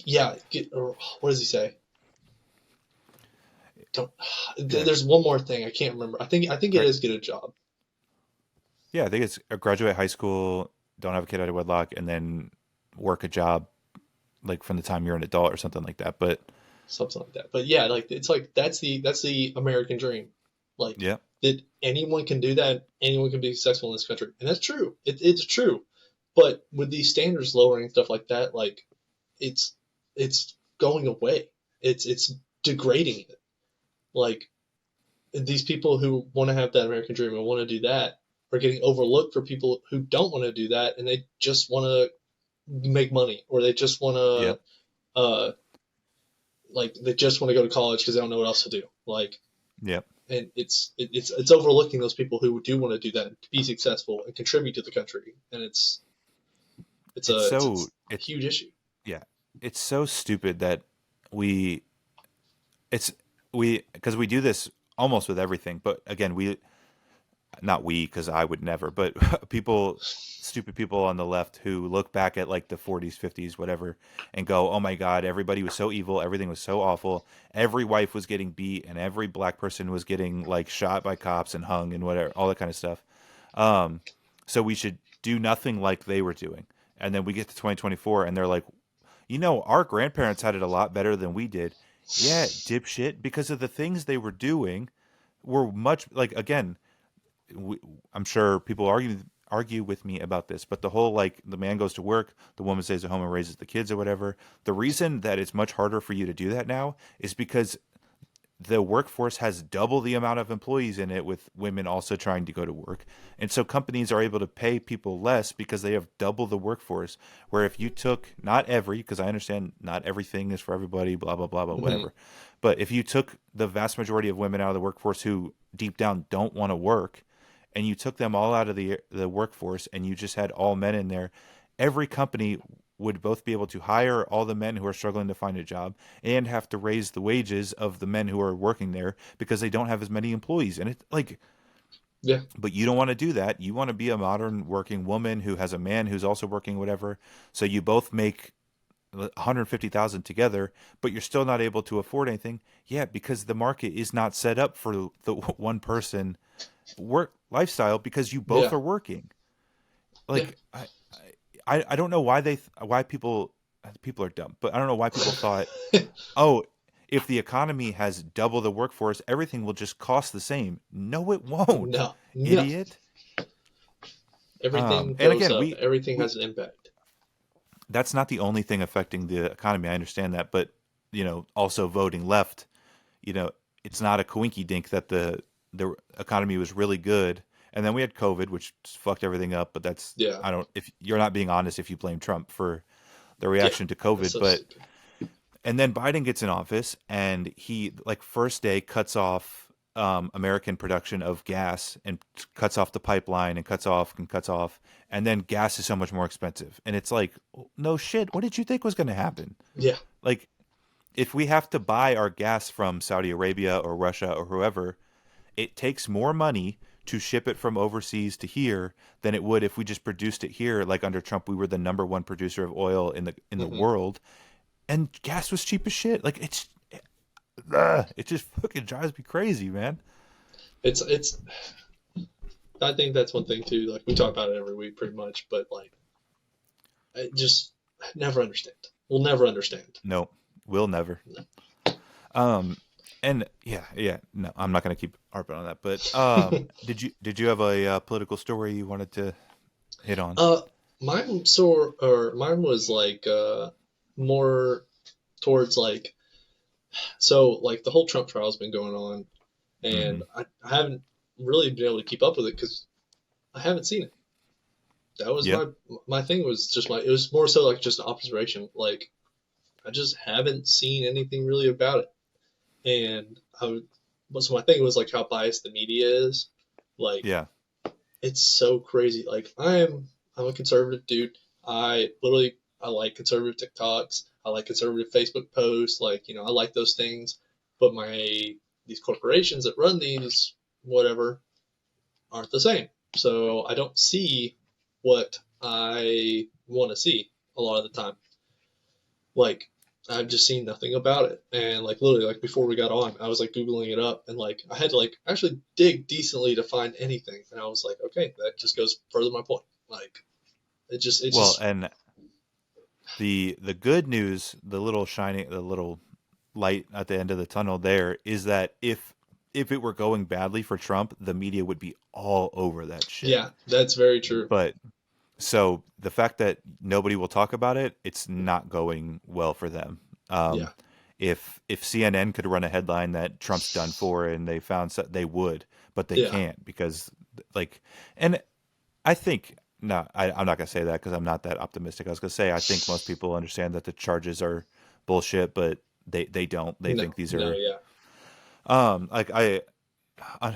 yeah. What does he say? Don't. Yeah. There's one more thing I can't remember. I think it Gra- is get a job. yeah. I think it's a graduate high school, don't have a kid out of wedlock, and then work a job like from the time you're an adult or something like that. But Something like that. But yeah, like it's like that's the American dream. Like yeah. that anyone can do that, anyone can be successful in this country. And that's true. It's true. But with these standards lowering and stuff like that, like it's it's going away. It's degrading it. Like these people who want to have that American dream and want to do that are getting overlooked for people who don't want to do that and they just want to make money or they just want Yep. to uh, like they just want to go to college because they don't know what else to do. Like, Yep. and it's overlooking those people who do want to do that and be successful and contribute to the country. And It's it's so a huge issue. yeah, it's so stupid that we it's we because we do this almost with everything. But again, we not we because I would never, but people, stupid people on the left who look back at like the 40s, 50s, whatever, and go, "Oh my God, everybody was so evil, everything was so awful, every wife was getting beat, and every black person was getting like shot by cops and hung and whatever, all that kind of stuff." Um, so we should do nothing like they were doing. And then we get to 2024, and they're like, our grandparents had it a lot better than we did. Yeah, dipshit, because of the things they were doing were much like again I'm sure people argue with me about this, but the whole like the man goes to work, the woman stays at home and raises the kids or whatever. The reason that it's much harder for you to do that now is because the workforce has double the amount of employees in it, with women also trying to go to work. And so companies are able to pay people less because they have double the workforce. Where if you took, not every, because I understand not everything is for everybody, blah, blah, blah, blah, whatever. But if you took the vast majority of women out of the workforce who deep down don't want to work, and you took them all out of the workforce and you just had all men in there, every company would both be able to hire all the men who are struggling to find a job and have to raise the wages of the men who are working there because they don't have as many employees. And it's like, Yeah, but you don't want to do that. You want to be a modern working woman who has a man who's also working, whatever. So you both make 150,000 together, but you're still not able to afford anything. Yeah, because the market is not set up for the one person work lifestyle because you both yeah, are working. yeah. Like I don't know why why people are dumb, but I don't know why people thought, oh, if the economy has double the workforce, everything will just cost the same. No, it won't, No, no. idiot. Everything And goes again, up. Everything we has an impact. that's not the only thing affecting the economy. I understand that, but also voting left, it's not a coinky dink that the economy was really good, and then we had COVID, which fucked everything up. But that's Yeah, I don't if you're not being honest if you blame Trump for the yeah. reaction to That's COVID, so but stupid. and then Biden gets in office and he like first day cuts off American production of gas and cuts off the pipeline and cuts off, and then gas is so much more expensive, and it's like, no shit, what did you think was going to happen? Yeah, Like, if we have to buy our gas from Saudi Arabia or Russia or whoever, it takes more money to ship it from overseas to here than it would if we just produced it here. Like under Trump, we were the number one producer of oil in the hmm world, and gas was cheap as shit. Like it just fucking drives me crazy, man. it's. I think that's one thing too. Like we talk about it every week, pretty much. But like, I just never understand. We'll never understand. No, we'll never. Um, and yeah, no, I'm not gonna keep harping on that. But did you have a political story you wanted to hit on? Uh, mine was like more towards like like the whole Trump trial's been going on, Hmm. and I haven't really been able to keep up with it because I haven't seen it. That was Yeah. my thing was just it was more so like just an observation. Like I just haven't seen anything really about it, and so my thing was like how biased the media is. Like Yeah. it's so crazy. Like I'm a conservative dude. I like conservative TikToks. I like conservative Facebook posts. Like I like those things. But these corporations that run these whatever aren't the same. So I don't see what I want to see a lot of the time. Like I've just seen nothing about it. And like literally like before we got on, I was like googling it up and like I had to like actually dig decently to find anything. And I was like, okay, that just goes further my point. Like it's Well, just and the good news, the little light at the end of the tunnel there is that if it were going badly for Trump, the media would be all over that shit. yeah, that's very true. But so the fact that nobody will talk about it, it's not going well for them. Yeah. Um, if CNN could run a headline that Trump's done for, and they found they would, but they Yeah. can't because like, and I think no, I'm not gonna say that because I'm not that optimistic. I was gonna say I think most people understand that the charges are bullshit, but they don't. They think these No, are yeah. like on,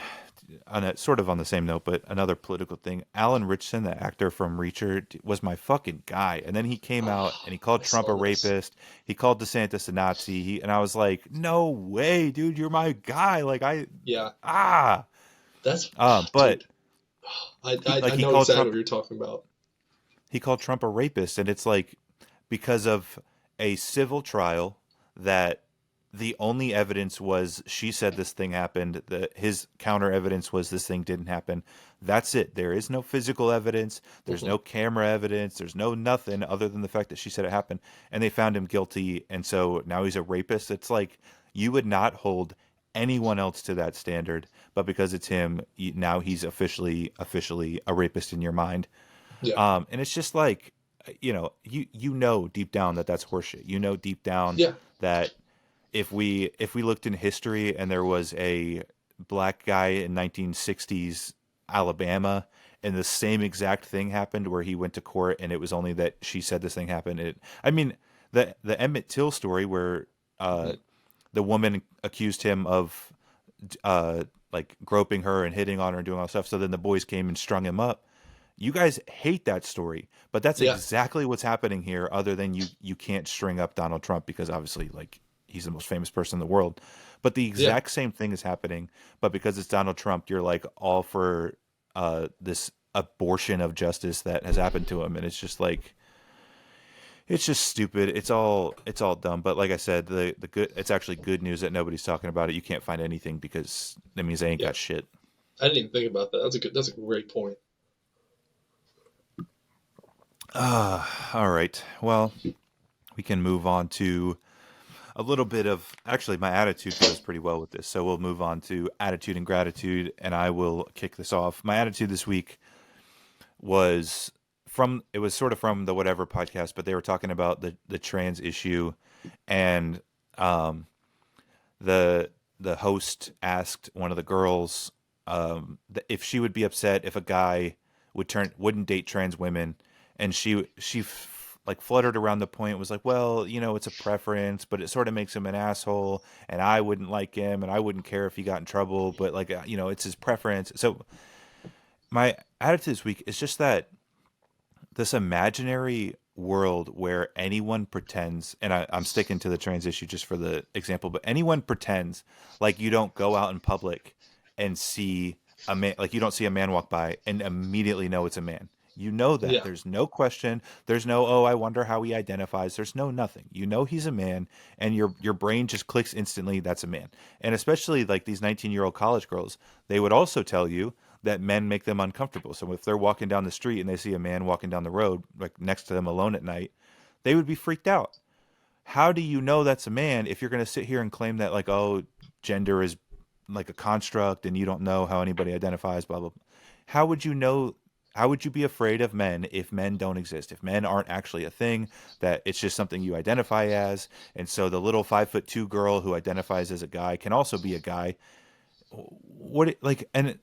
on a sort of on the same note, but another political thing. Alan Richson, the actor from Reacher, was my fucking guy. And then he came out and he called I Trump a saw this. rapist. He called DeSantis a Nazi. And I was like, no way, dude, you're my guy. Like Yeah, ah. that's But dude. I, I like I know exactly what you're talking about. he called Trump a rapist, and it's like because of a civil trial that the only evidence was she said this thing happened. His counter evidence was this thing didn't happen. That's it. There is no physical evidence. There's Hmm. no camera evidence. There's no nothing other than the fact that she said it happened. And they found him guilty. And so now he's a rapist. It's like you would not hold anyone else to that standard, but because it's him, now he's officially a rapist in your mind. Yeah, And it's just like, you know deep down that that's horseshit. You know deep down yeah, that if we looked in history and there was a black guy in 1960s Alabama and the same exact thing happened where he went to court and it was only that she said this thing happened. I mean, the Emmett Till story where uh, hmm, the woman accused him of like groping her and hitting on her and doing all that stuff. So then the boys came and strung him up. You guys hate that story, but that's yeah, exactly what's happening here. Other than you can't string up Donald Trump because obviously, like, he's the most famous person in the world. But the yeah. exact same thing is happening. But because it's Donald Trump, you're like all for this abortion of justice that has happened to him, and it's just like it's just stupid. It's all dumb. But like I said, the good it's actually good news that nobody's talking about it. You can't find anything because that means they ain't Yeah. got shit. I didn't even think about that. That's a great point. All right. Well, we can move on to a little bit of actually my attitude goes pretty well with this. So we'll move on to attitude and gratitude, and I will kick this off. My attitude this week was it was sort of from the whatever podcast, but they were talking about the trans issue, and um the host asked one of the girls if she would be upset if a guy wouldn't date trans women, and like fluttered around the point, was like, well, it's a preference, but it sort of makes him an asshole, and I wouldn't like him, and I wouldn't care if he got in trouble, but like it's his preference. So my attitude this week is just that this imaginary world where anyone pretends, and I'm sticking to the trans issue just for the example, but anyone pretends like you don't go out in public and see a man, like you don't see a man walk by and immediately know it's a man. You know that Yeah. there's no question. There's no, oh, I wonder how he identifies. There's no nothing. You know he's a man, and your brain just clicks instantly. That's a man. And especially like these 19-year-old college girls, they would also tell you that men make them uncomfortable. So if they're walking down the street and they see a man walking down the road, like next to them alone at night, they would be freaked out. How do you know that's a man if you're going to sit here and claim that, like, oh, gender is like a construct and you don't know how anybody identifies, blah, blah, blah. How would you know? How would you be afraid of men if men don't exist? If men aren't actually a thing, that it's just something you identify as. And so the little 5'2" girl who identifies as a guy can also be a guy. Like, and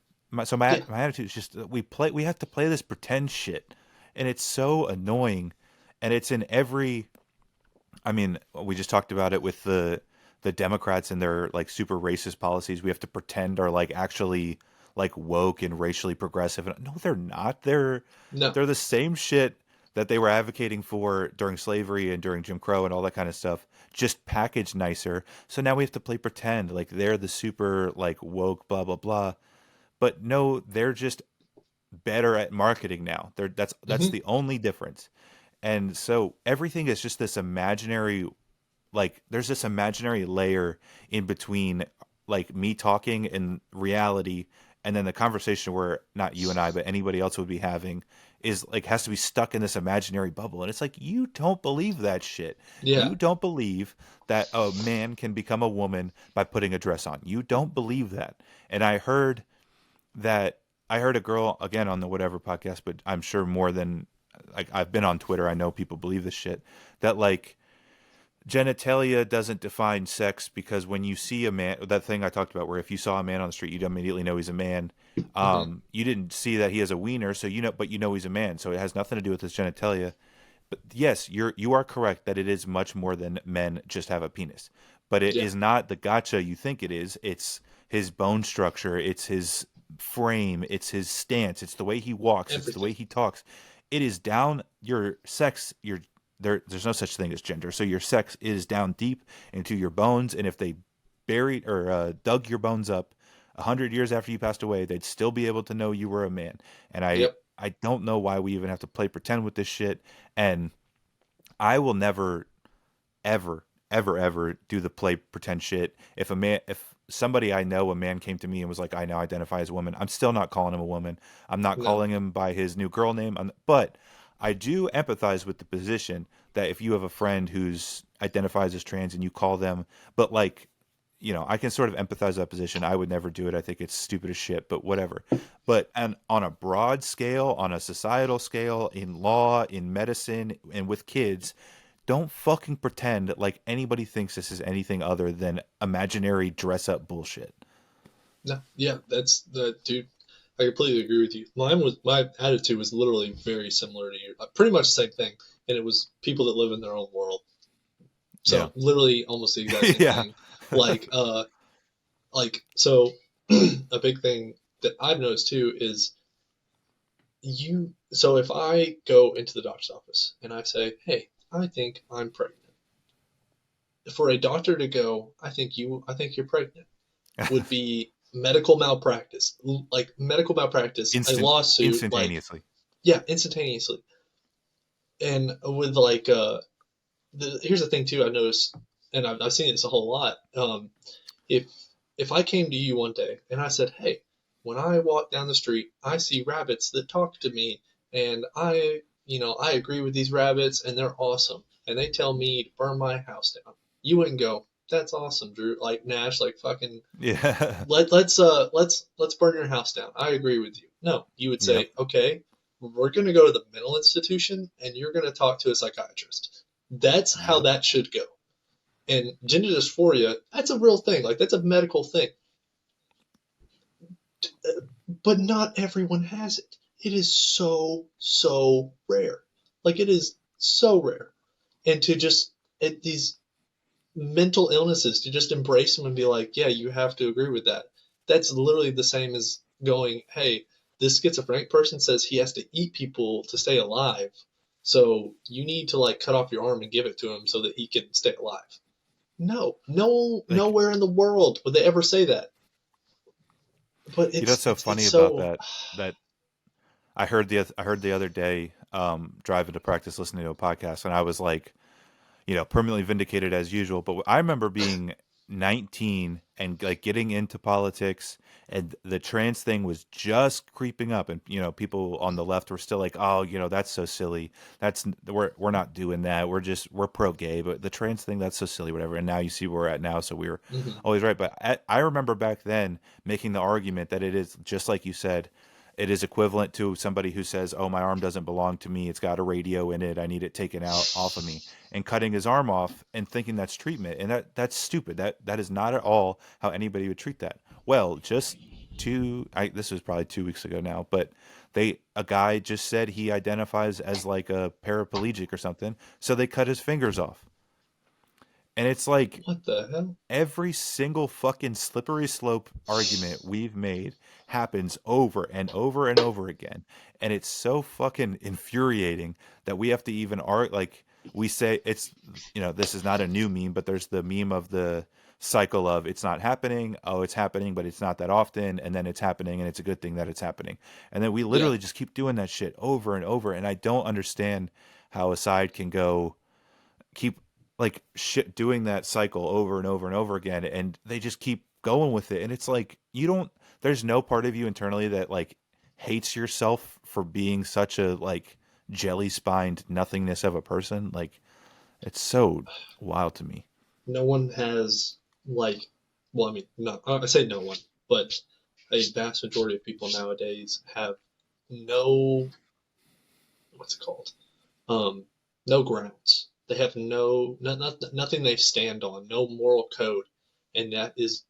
Yeah. my attitude is just that we have to play this pretend shit, and it's so annoying, and it's in every. I mean, we just talked about it with the Democrats and their like super racist policies. We have to pretend are like actually like woke and racially progressive, and no, they're not. No. They're the same shit that they were advocating for during slavery and during Jim Crow and all that kind of stuff, just packaged nicer. So now we have to play pretend like they're the super like woke blah blah blah. But no, they're just better at marketing now. That's Hmm. the only difference. And so everything is just this imaginary, like there's this imaginary layer in between like me talking and reality, and then the conversation where not you and I but anybody else would be having is like has to be stuck in this imaginary bubble. And it's like, you don't believe that shit. Yeah. You don't believe that a man can become a woman by putting a dress on. You don't believe that. And I heard a girl again on the whatever podcast, but I'm sure more than like I've been on Twitter, I know people believe this shit, that like genitalia doesn't define sex, because when you see a man, that thing I talked about where if you saw a man on the street, you'd immediately know he's a man. Hmm. You didn't see that he has a wiener, so but you know he's a man, so it has nothing to do with his genitalia. But yes, you are correct that it is much more than men just have a penis. But it Yeah, is not the gotcha you think it is. It's his bone structure, it's his frame, it's his stance, it's the way he walks, it's the way everything. he talks. It is down your sex, your there's no such thing as gender. So your sex is down deep into your bones, and if they buried or dug your bones up 100 years after you passed away, they'd still be able to know you were a man. And I Yep. I don't know why we even have to play pretend with this shit. And I will never, ever, ever do the play pretend shit. If somebody I know, a man came to me and was like, I now identify as a woman, I'm still not calling him a woman. I'm not No. calling him by his new girl name. But I do empathize with the position that if you have a friend who's identifies as trans and you call them, but like, I can sort of empathize with that position. I would never do it. I think it's stupid as shit, but whatever. But on a broad scale, on a societal scale, in law, in medicine, and with kids, don't fucking pretend like anybody thinks this is anything other than imaginary dress up bullshit. No. Yeah, that's the dude. I completely agree with you. My attitude was literally very similar to you. Pretty much the same thing, and it was people that live in their own world. Yeah. So literally almost the exact same Yeah. thing. Like so a big thing that I've noticed too is so if I go into the doctor's office and I say, "Hey, I think I'm pregnant." For a doctor to go, I think you're pregnant," would be medical malpractice. Like medical malpractice, a lawsuit, like Instantaneously. yeah, instantaneously. And with here's the thing too, I've noticed, and I've seen this a whole lot. If if I came to you one day and I said, "Hey, when I walk down the street, I see rabbits that talk to me, and I agree with these rabbits, and they're awesome, and they tell me to burn my house down," you wouldn't go, "That's awesome, Drew." Like Nash, like fucking Yeah. let's burn your house down. I agree with you. No, you would Yep. say, "Okay, we're gonna go to the mental institution, and you're gonna talk to a psychiatrist." That's how Yep. that should go. And gender dysphoria, that's a real thing. Like that's a medical thing. But not everyone has it. It is so rare. Like it is so rare. And to just these mental illnesses, to just embrace them and be like, yeah, you have to agree with that. That's literally the same as going, hey, this schizophrenic person says he has to eat people to stay alive. So you need to like cut off your arm and give it to him so that he can stay alive. No, Like, nowhere in the world would they ever say that. But what's so it's funny about so that I heard the other day, driving to practice, listening to a podcast, and I was like, permanently vindicated as usual. But I remember being 19 and like getting into politics, and the trans thing was just creeping up, and people on the left were still like, "Oh, that's so silly. We're not doing that. We're pro gay, but the trans thing, that's so silly, whatever." And now you see where we're at now, so we were mhm. always right. But I remember back then making the argument that it is just like you said. It is equivalent to somebody who says, "Oh, my arm doesn't belong to me. It's got a radio in it. I need it taken out off of me." And cutting his arm off and thinking that's treatment. And that's stupid. That is not at all how anybody would treat that. Well, just this was probably 2 weeks ago now, but a guy just said he identifies as like a paraplegic or something, so they cut his fingers off. And it's like What the hell? every single fucking slippery slope argument we've made happens over and over and over again. And it's so fucking infuriating that we have to even like we say it's this is not a new meme, but there's the meme of the cycle of it's not happening, oh it's happening, but it's not that often, and then it's happening and it's a good thing that it's happening. And then we Yeah, literally just keep doing that shit over and over, and I don't understand how a side can go keep like shit doing that cycle over and over and over again, and they just keep going with it. And it's like you don't there's no part of you internally that like hates yourself for being such a like jelly spined nothingness of a person. Like it's so wild to me. no one has like, well, I mean, no, I say no one, but a vast majority of people nowadays have no, what's it called? Um, no grounds. They have nothing they stand on, no moral code, and that is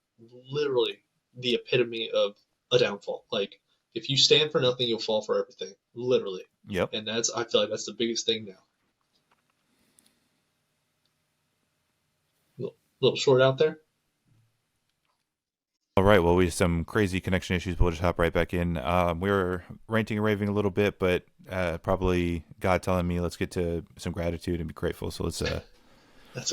literally the epitome of a downfall. Like, if you stand for nothing, you'll fall for everything, literally. Yep. And I feel like that's the biggest thing now. little short out there. All right. Well, we have some crazy connection issues. We'll just hop right back in. We were ranting and raving a little bit, but probably God telling me let's get to some gratitude and be grateful. So That's a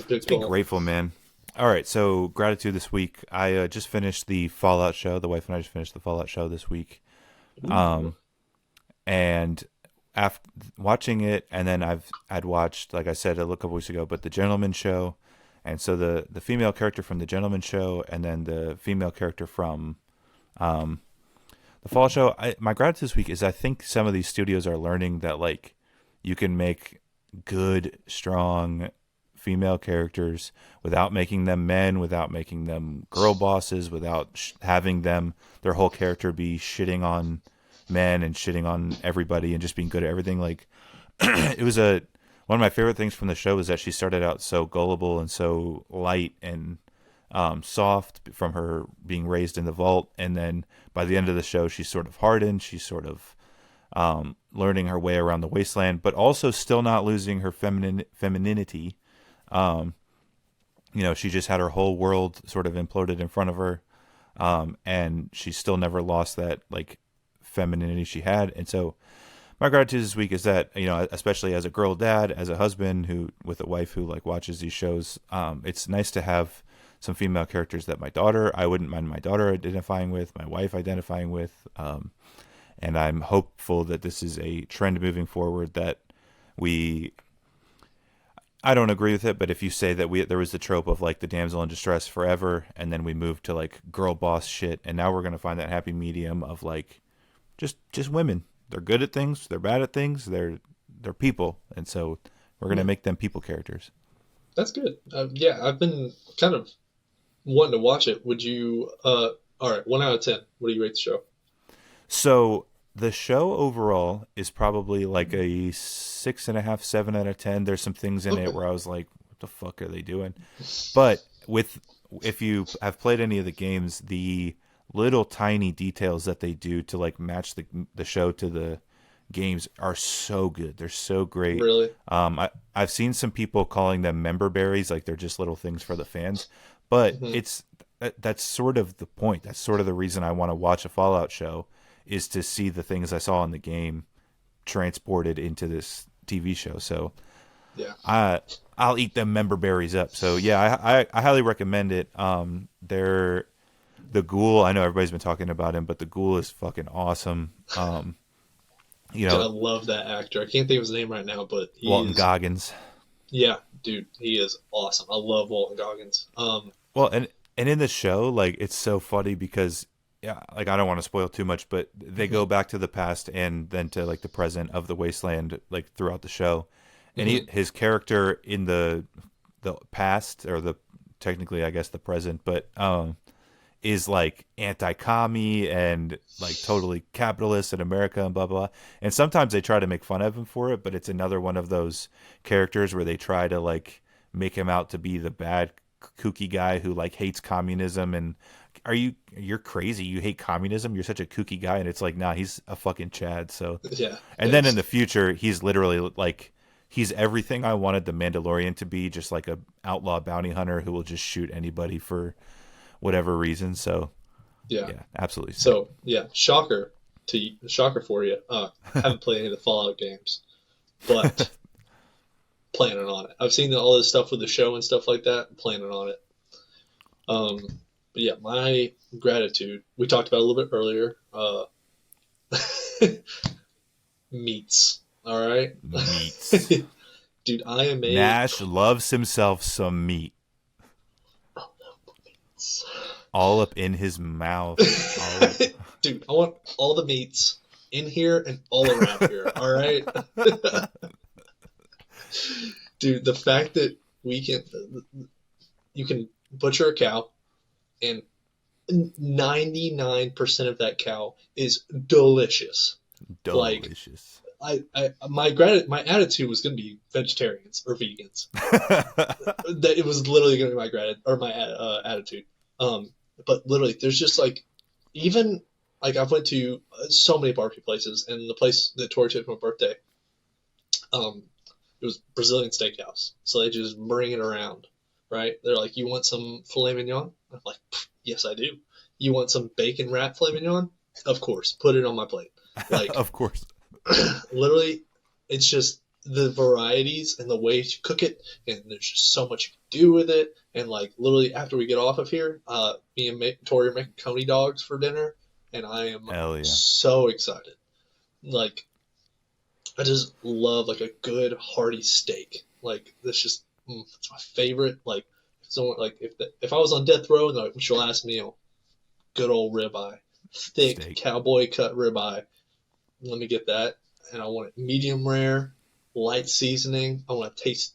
good let's be goal. grateful, man. All right. So gratitude this week. I just finished the Fallout show. The wife and I just finished the Fallout show this week. And after watching it, and then I'd watched, like I said a couple weeks ago, but the Gentleman Show. And so the female character from the Gentleman Show, and then the female character from the Fall Show. My gratitude this week is I think some of these studios are learning that like you can make good, strong female characters without making them men, without making them girl bosses, without having them their whole character be shitting on men and shitting on everybody and just being good at everything. Like it was one of my favorite things from the show is that she started out so gullible and so light and soft from her being raised in the vault. And then by the end of the show, she's sort of hardened. She's sort of learning her way around the wasteland, but also still not losing her femininity. She just had her whole world sort of imploded in front of her. And she still never lost that like femininity she had. And so my gratitude this week is that, especially as a girl dad, as a husband with a wife who like watches these shows, it's nice to have some female characters that I wouldn't mind my daughter identifying with, my wife identifying with. And I'm hopeful that this is a trend moving forward that I don't agree with it, but if you say that there was the trope of like the damsel in distress forever, and then we moved to like girl boss shit, and now we're going to find that happy medium of like, just women. They're good at things. They're bad at things. They're people, and so we're gonna make them people characters. That's good. Yeah, I've been kind of wanting to watch it. Would you? All right, 1 out of 10. What do you rate the show? So the show overall is probably like a 6.5, 7 out of 10. There's some things in it where I was like, "What the fuck are they doing?" But if you have played any of the games, the little tiny details that they do to like match the show to the games are so good. They're so great. Really? I've seen some people calling them member berries, like they're just little things for the fans, but that's sort of the point. That's sort of the reason I want to watch a Fallout show, is to see the things I saw in the game transported into this TV show. So yeah, I'll eat them member berries up. So yeah, I highly recommend it. The Ghoul, I know everybody's been talking about him, but the Ghoul is fucking awesome. I love that actor. I can't think of his name right now, but Walton Goggins. Yeah, dude, he is awesome. I love Walton Goggins. Well, and in the show, like it's so funny because like I don't want to spoil too much, but they go back to the past and then to like the present of the wasteland, like throughout the show, and his character in the past, or technically I guess the present, but is like anti-commie and like totally capitalist in America and blah, blah. And sometimes they try to make fun of him for it, but it's another one of those characters where they try to like make him out to be the bad kooky guy who like hates communism. And you're crazy. You hate communism. You're such a kooky guy. And it's like, nah, he's a fucking Chad. So, yeah. And then in the future, he's literally like, he's everything I wanted the Mandalorian to be, just like a outlaw bounty hunter who will just shoot anybody for whatever reason. So yeah, absolutely. So yeah, shocker for you. Haven't played any of the Fallout games, but planning on it. I've seen all this stuff with the show and stuff like that. Planning on it. But yeah, my gratitude, we talked about a little bit earlier. Meats. All right. Meats. Dude, I am a Nash loves himself some meat. All up in his mouth. Dude, I want all the meats in here and all around here. All right. Dude, the fact that you can butcher a cow and 99% of that cow is delicious. Delicious. Like, my attitude was going to be vegetarians or vegans. That it was literally going to be my attitude. But literally, there's just like, even like I've went to so many barbecue places, and the place that Tori took for my birthday, it was Brazilian steakhouse. So they just bring it around. right? They're like, you want some filet mignon? I'm like, yes, I do. You want some bacon wrapped filet mignon? Of course, put it on my plate. Like, Of course. literally, it's just the varieties and the way to cook it, and there's just so much you can do with it. And like, literally, after we get off of here, me and Tori are making coney dogs for dinner, and I am Hell yeah. so excited. Like, I just love like a good hearty steak. Like, that's just it's my favorite. Like, someone like if I was on death row and like, what's your last meal? Good old ribeye, thick Steak. cowboy cut ribeye. Let me get that, and I want it medium rare, light seasoning. I want to taste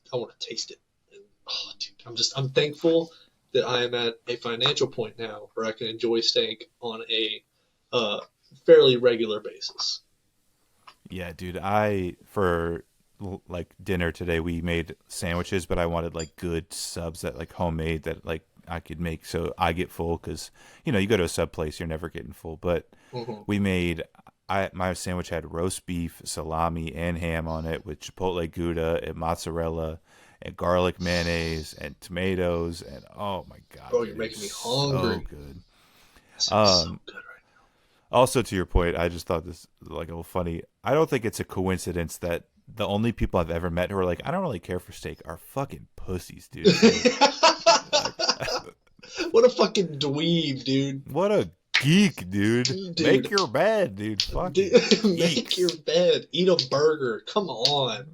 it. And, oh, dude, I'm thankful that I am at a financial point now where I can enjoy steak on a fairly regular basis. Yeah, dude. For like dinner today, we made sandwiches, but I wanted like good subs that like homemade that like I could make so I get full because you know you go to a sub place, you're never getting full. But Mm-hmm. we made my sandwich had roast beef, salami, and ham on it with chipotle gouda and mozzarella and garlic mayonnaise and tomatoes and oh my god, Bro, dude, you're it making me was hungry. so good. That sounds so Um, good right Also, to your point, I just thought this like a little funny. I don't think it's a coincidence that the only people I've ever met who are like, I don't really care for steak, are fucking pussies, dude. Like, What a fucking dweeb, dude. what a geek, dude. Dude. Make your bed, dude. Fucking Dude, make geeks. your bed. Eat a burger. Come on.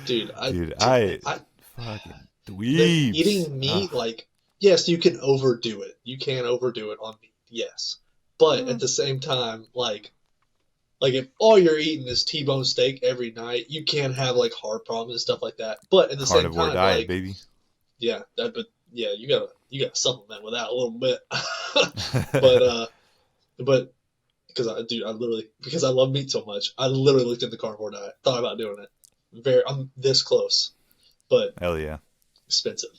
Dude, I fucking dweebs. eating meat, Ugh. like, yes, you can overdo it. You can overdo it on meat, yes. But at the same time, like if all you're eating is T-bone steak every night, you can have like heart problems and stuff like that. But at the same Carnivore time, diet, like, baby. yeah, you gotta supplement with that a little bit. But because because I love meat so much, I literally looked at the carnivore diet, thought about doing it. I'm this close, but Hell yeah. expensive.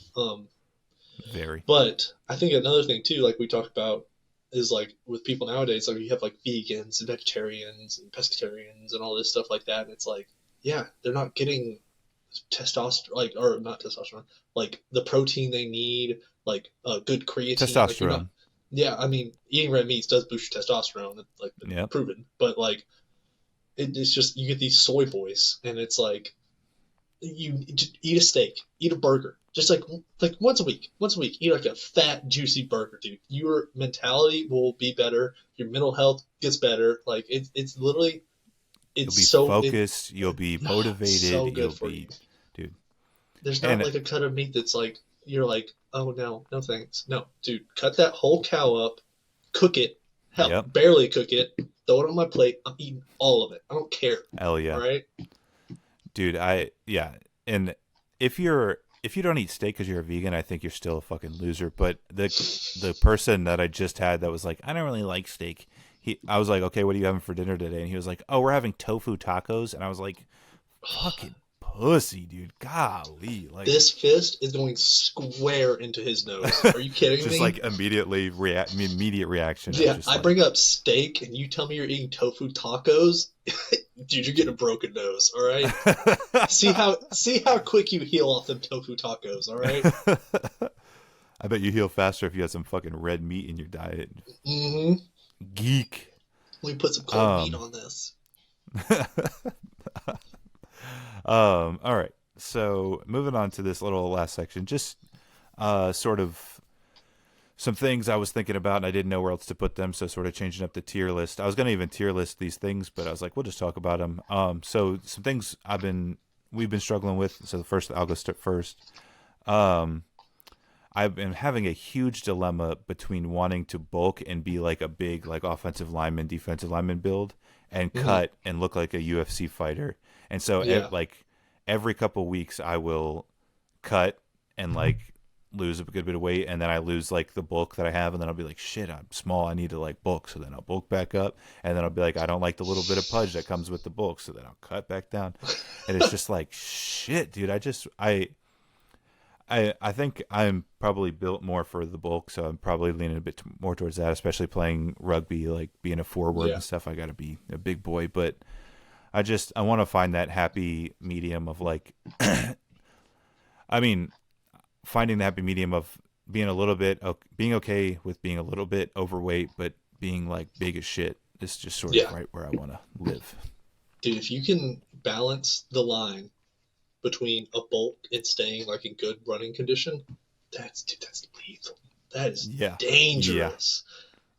Very. But I think another thing too, like we talked about, is like with people nowadays, like you have like vegans and vegetarians and pescatarians and all this stuff like that, and it's like, yeah, they're not getting testosterone, like, or not testosterone, like the protein they need, like good creatine. Like, you're not, Testosterone. yeah, I mean, eating red meats does boost your testosterone, that's like Yep. proven. But like, it's just you get these soy boys, and it's like you just eat a steak, eat a burger, just like once a week, eat like a fat, juicy burger, dude. Your mentality will be better. Your mental health gets better. Like it's literally, You'll it's be so focused. You'll be motivated. so good You'll for be, you. dude. There's not And like a cut of meat that's like you're like, oh no, no thanks, no, dude. Cut that whole cow up, cook it, hell, Yep. barely cook it, throw it on my plate. I'm eating all of it. I don't care. hell yeah. All right. Dude, and if you don't eat steak because you're a vegan, I think you're still a fucking loser. But the person that I just had that was like, I don't really like steak. I was like, okay, what are you having for dinner today? And he was like, oh, we're having tofu tacos. And I was like, fucking pussy, dude. Golly, like This fist is going square into his nose. Are you kidding just me? like immediate reaction. Yeah, Just I like, bring up steak and you tell me you're eating tofu tacos, dude, you're getting a broken nose. All right. see how quick you heal off them tofu tacos. All right. I bet you heal faster if you had some fucking red meat in your diet. Mm-hmm. Geek. Let me put some cold meat on this. All right. So moving on to this little last section, just sort of some things I was thinking about and I didn't know where else to put them. So sort of changing up the tier list. I was going to even tier list these things, but I was like, we'll just talk about them. So some things we've been struggling with. So the first, I'll go first. I've been having a huge dilemma between wanting to bulk and be like a big like offensive lineman, defensive lineman build and cut and look like a UFC fighter. And so like every couple weeks I will cut and like lose a good bit of weight and then I lose like the bulk that I have and then I'll be like, shit, I'm small. I need to like bulk. So then I'll bulk back up and then I'll be like, I don't like the little bit of pudge that comes with the bulk. So then I'll cut back down. And it's just like, shit, dude, I think I'm probably built more for the bulk, so I'm probably leaning a bit more towards that, especially playing rugby, like being a forward and stuff. I got to be a big boy, but I want to find that happy medium of like, I mean, finding the happy medium of being okay with being a little bit overweight, but being like big as shit is just sort of Yeah, right where I want to live. dude, if you can balance the line between a bulk and staying like in good running condition, that's lethal. That is Yeah. dangerous.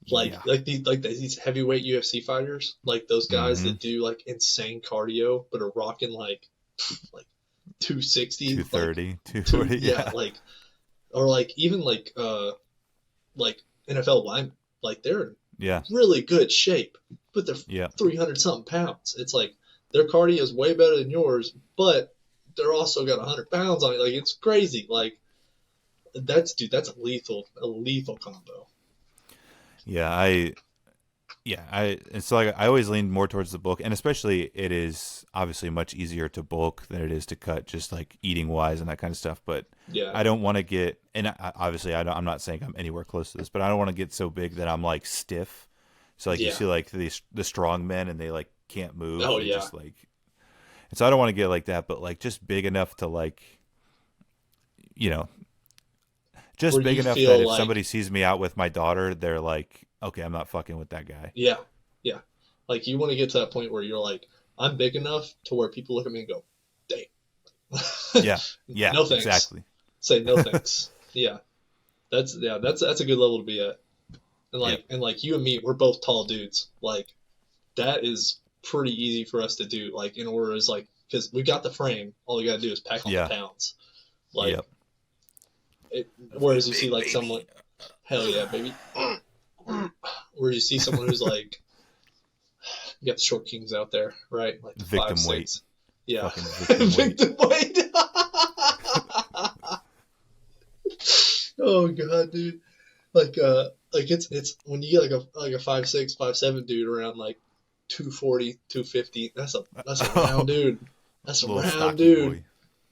Yeah. These heavyweight UFC fighters, like those guys Mm-hmm. that do like insane cardio but are rocking like 260, like 230, two 240. yeah, Yeah. like or like even like NFL linemen, like they're in Yeah. really good shape, but they're Yeah. 300 something pounds. It's like their cardio is way better than yours, but they're also got 100 pounds on it. Like it's crazy. Like that's a lethal combo. Yeah. And so like I always lean more towards the bulk, and especially it is obviously much easier to bulk than it is to cut, just like eating wise and that kind of stuff. But Yeah, I don't want to get, and obviously I'm not saying I'm anywhere close to this, but I don't want to get so big that I'm like stiff. So like you yeah. see like the strong men and they like can't move. Oh They yeah, just like, and so I don't want to get like that, but like just big enough to like, you know, just where big you enough that feel if like somebody sees me out with my daughter, they're like, okay, I'm not fucking with that guy. yeah, yeah. Like you want to get to that point where you're like, I'm big enough to where people look at me and go, "Dang, Yeah. Yeah. no thanks." Exactly. Say no thanks. That's a good level to be at. And Yep. like you and me, we're both tall dudes. Like that is pretty easy for us to do. Like in order is like because we got the frame, all we got to do is pack on Yeah. the pounds. Like Yep. That's whereas you big, see like baby. someone, hell yeah, baby. Whereas you see someone who's like, you got the short kings out there, right? Like the Victim 5'6". weight. Yeah, Fucking victim weight. victim weight. Oh god, dude. Like it's when you get like a 5'6", 5'7" dude around like 240, 250. That's a round dude. That's a Little round stocky dude. boy.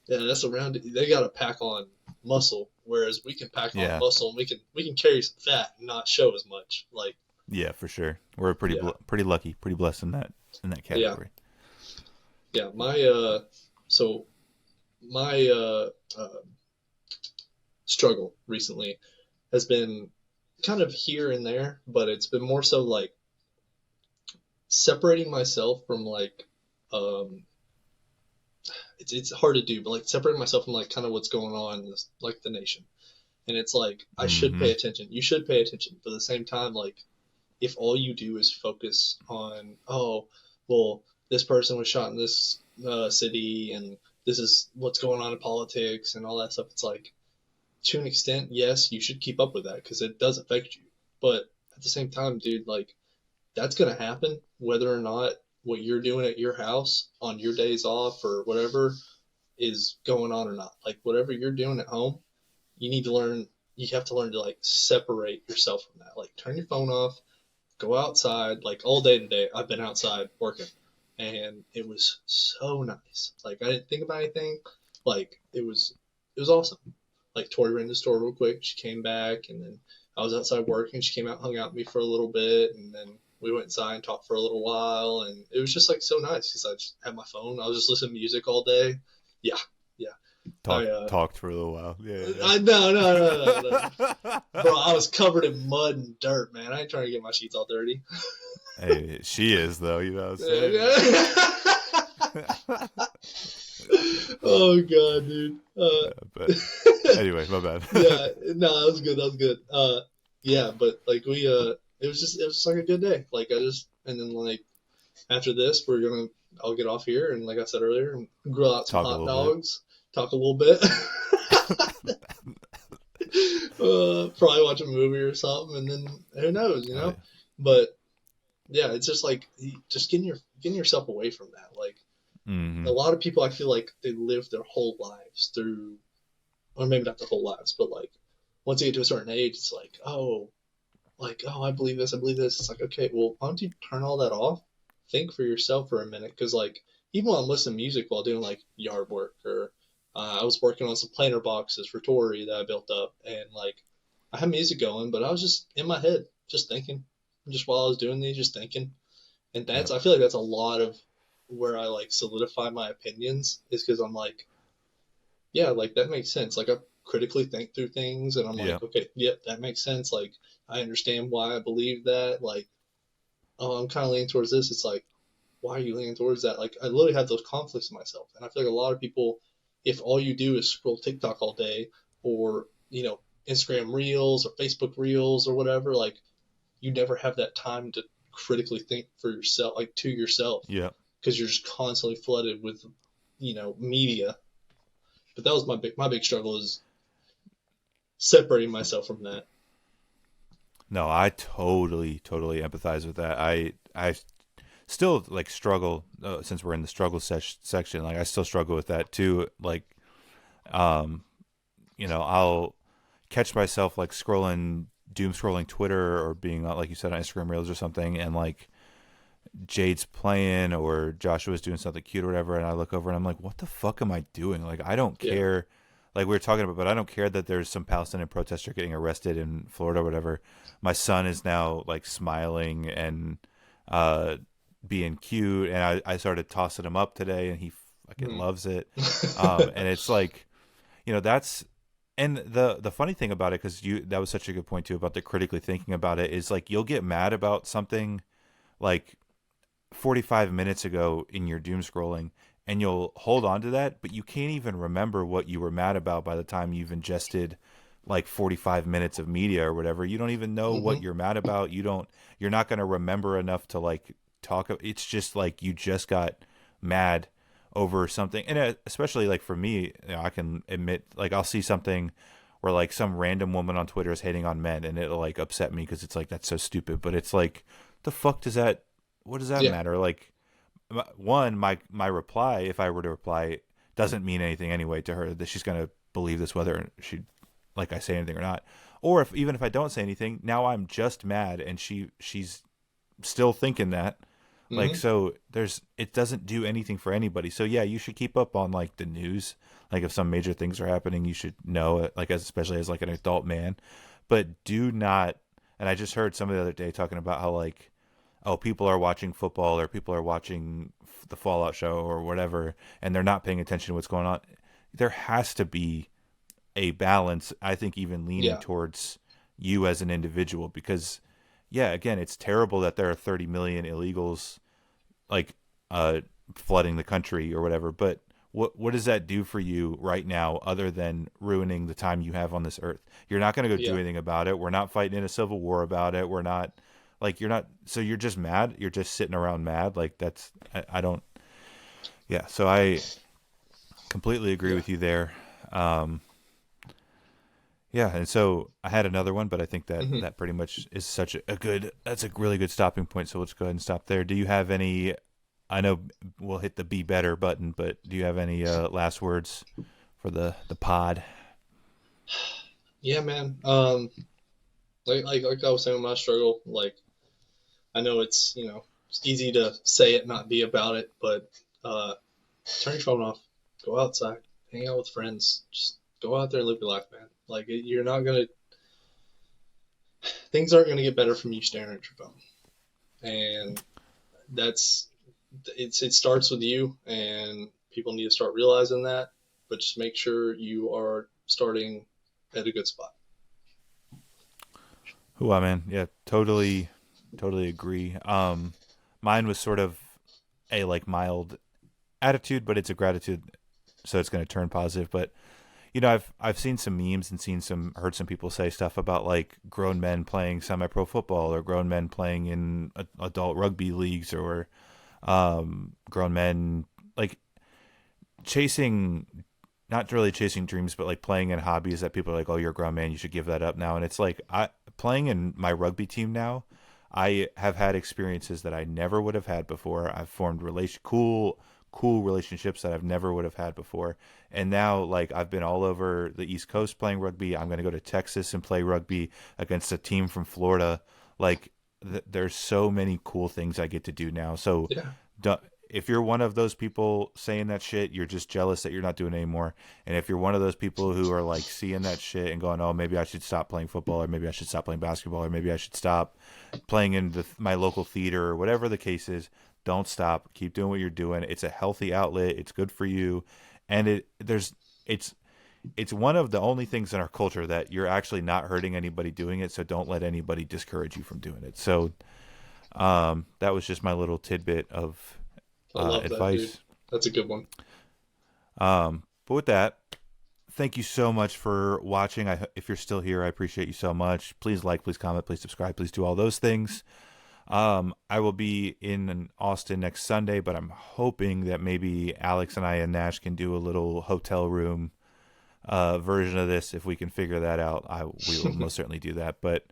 Yeah, that's a round. They got to pack on muscle, whereas we can pack on Yeah. muscle and we can carry some fat and not show as much. Like Yeah, for sure. We're yeah, pretty lucky, pretty blessed in that yeah, category. yeah. My struggle recently has been kind of here and there, but it's been more so like separating myself from like um it's hard to do, but like separating myself from like kind of what's going on in this like the nation. And it's like I should Mm-hmm. pay attention. You should pay attention, but at the same time, like if all you do is focus on, oh, well, this person was shot in this city, and this is what's going on in politics and all that stuff. It's like, to an extent, yes, you should keep up with that because it does affect you. But at the same time, dude, like that's gonna happen whether or not what you're doing at your house on your days off or whatever is going on or not. Like whatever you're doing at home, you need to learn. You have to learn to like separate yourself from that. Like turn your phone off, go outside. Like all day today, I've been outside working, and it was so nice. Like I didn't think about anything. Like it was awesome. Like Tori ran to the store real quick. She came back, and then I was outside working. She came out, hung out with me for a little bit, and then we went inside and talked for a little while. And it was just like so nice because I just had my phone. I was just listening to music all day. Yeah, yeah. Talked for a little while. Yeah. I no. Bro, I was covered in mud and dirt, man. I ain't trying to get my sheets all dirty. Hey, she is though. You know what I'm saying? Oh god, dude. But anyway, my bad. Yeah, no, that was good. That was good. Yeah, but like it was just like a good day. Like and then like after this, I'll get off here and like I said earlier, grill out some Talk a hot little bit. dogs, talk a little bit. Probably watch a movie or something, and then who knows, you know? Oh, yeah. But yeah, it's just like just getting yourself away from that. Like Mhm. a lot of people, I feel like they live their whole lives through, or maybe not their whole lives, but like once they get to a certain age, it's like, oh, I believe this, I believe this. It's like, okay, well, why don't you turn all that off? Think for yourself for a minute, because like even while I'm listening to music while doing like yard work, or I was working on some planter boxes for Tori that I built up, and like I had music going, but I was just in my head, just thinking, just while I was doing these, just thinking, and Yep. I feel like that's a lot of where I like solidify my opinions is because I'm like yeah, like that makes sense. Like I critically think through things, and I'm Yeah. like, okay, yep, that makes sense. Like I understand why I believe that. Like, oh, I'm kind of leaning towards this. It's like, why are you leaning towards that? Like I literally have those conflicts in myself, and I feel like a lot of people, if all you do is scroll TikTok all day, or Instagram Reels or Facebook Reels or whatever, like you never have that time to critically think for yourself, like to yourself, Yeah. because you're just constantly flooded with media. But that was my big struggle is separating myself from that. No, I totally empathize with that. I still like struggle since we're in the struggle section. Like I still struggle with that too. Like, um, I'll catch myself like doom scrolling Twitter or being like you said on Instagram Reels or something, and like Jade's playing or Joshua's doing something cute or whatever, and I look over and I'm like, what the fuck am I doing? Like I don't Yeah. care. Like we were talking about, but I don't care that there's some Palestinian protester getting arrested in Florida or whatever. My son is now like smiling and uh, being cute, and I started tossing him up today, and he fucking Hmm. loves it. And it's like, that's and the funny thing about it, because you that was such a good point too about the critically thinking about it, is like you'll get mad about something like 45 minutes ago in your doom scrolling, and you'll hold on to that, but you can't even remember what you were mad about by the time you've ingested like 45 minutes of media or whatever. You don't even know what Hmm. you're mad about. You're not going to remember enough to like talk. It's just like you just got mad over something. And especially like for me, I can admit, like I'll see something where like some random woman on Twitter is hating on men, and it'll like upset me because it's like, that's so stupid. But it's like, the fuck does that, what does that Yeah. matter? Like, one, my reply, if I were to reply, doesn't mean anything anyway to her, that she's gonna believe this whether she like I say anything or not. Or even if I don't say anything, now I'm just mad, and she's still thinking that. Like, Hmm. so it doesn't do anything for anybody. So yeah, you should keep up on like the news. Like if some major things are happening, you should know it, like especially as like an adult man. But do not, and I just heard somebody the other day talking about how like, oh, people are watching football or people are watching the Fallout show or whatever, and they're not paying attention to what's going on. There has to be a balance, I think, even leaning Yeah. towards you as an individual, because yeah, again, it's terrible that there are 30 million illegals like uh flooding the country or whatever, but what does that do for you right now other than ruining the time you have on this earth? You're not going to go do Yeah. anything about it. We're not fighting in a civil war about it. We're not, like, you're not, so you're just mad. You're just sitting around mad. Like that's, I don't, yeah. So I completely agree Yeah. with you there. Um, yeah. And so I had another one, but I think that Hmm. that pretty much is such a good, that's a really good stopping point. So let's go ahead and stop there. Do you have any, I know we'll hit the be better button, but do you have any last words for the pod? Yeah, man. Like I was saying with my struggle, like I know it's easy to say it, not be about it, but uh, turn your phone off, go outside, hang out with friends, just go out there and live your life, man. Like you're not gonna, things aren't gonna get better from you staring at your phone, and that's it starts with you, and people need to start realizing that. But just make sure you are starting at a good spot. Who I man, yeah, totally agree. Mine was sort of a like mild attitude, but it's a gratitude, so it's going to turn positive. But I've seen some memes and heard some people say stuff about like grown men playing semi-pro football or grown men playing in adult rugby leagues, or grown men like chasing, not really chasing dreams, but like playing in hobbies that people are like, oh, you're a grown man, you should give that up now. And it's like, I playing in my rugby team now, I have had experiences that I never would have had before. I've formed cool relationships that I've never would have had before. And now like I've been all over the East Coast playing rugby. I'm going to go to Texas and play rugby against a team from Florida. Like there's so many cool things I get to do now. So Yeah. if you're one of those people saying that shit, you're just jealous that you're not doing it anymore. And if you're one of those people who are like seeing that shit and going, oh, maybe I should stop playing football, or maybe I should stop playing basketball, or maybe I should stop playing in my local theater, or whatever the case is, don't stop. Keep doing what you're doing. It's a healthy outlet. It's good for you. And it's it's one of the only things in our culture that you're actually not hurting anybody doing it. So don't let anybody discourage you from doing it. So that was just my little tidbit of I love that, dude. advice. That's a good one. But with that, thank you so much for watching. If you're still here, I appreciate you so much. Please like, please comment, please subscribe, please do all those things. I will be in Austin next Sunday, but I'm hoping that maybe Alex and I and Nash can do a little hotel room version of this. If we can figure that out, we will most certainly do that. But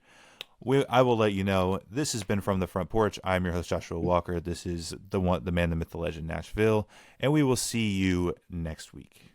I will let you know. This has been From the Front Porch. I'm your host, Joshua Walker. This is the man, the myth, the legend, Nash-ville, and we will see you next week.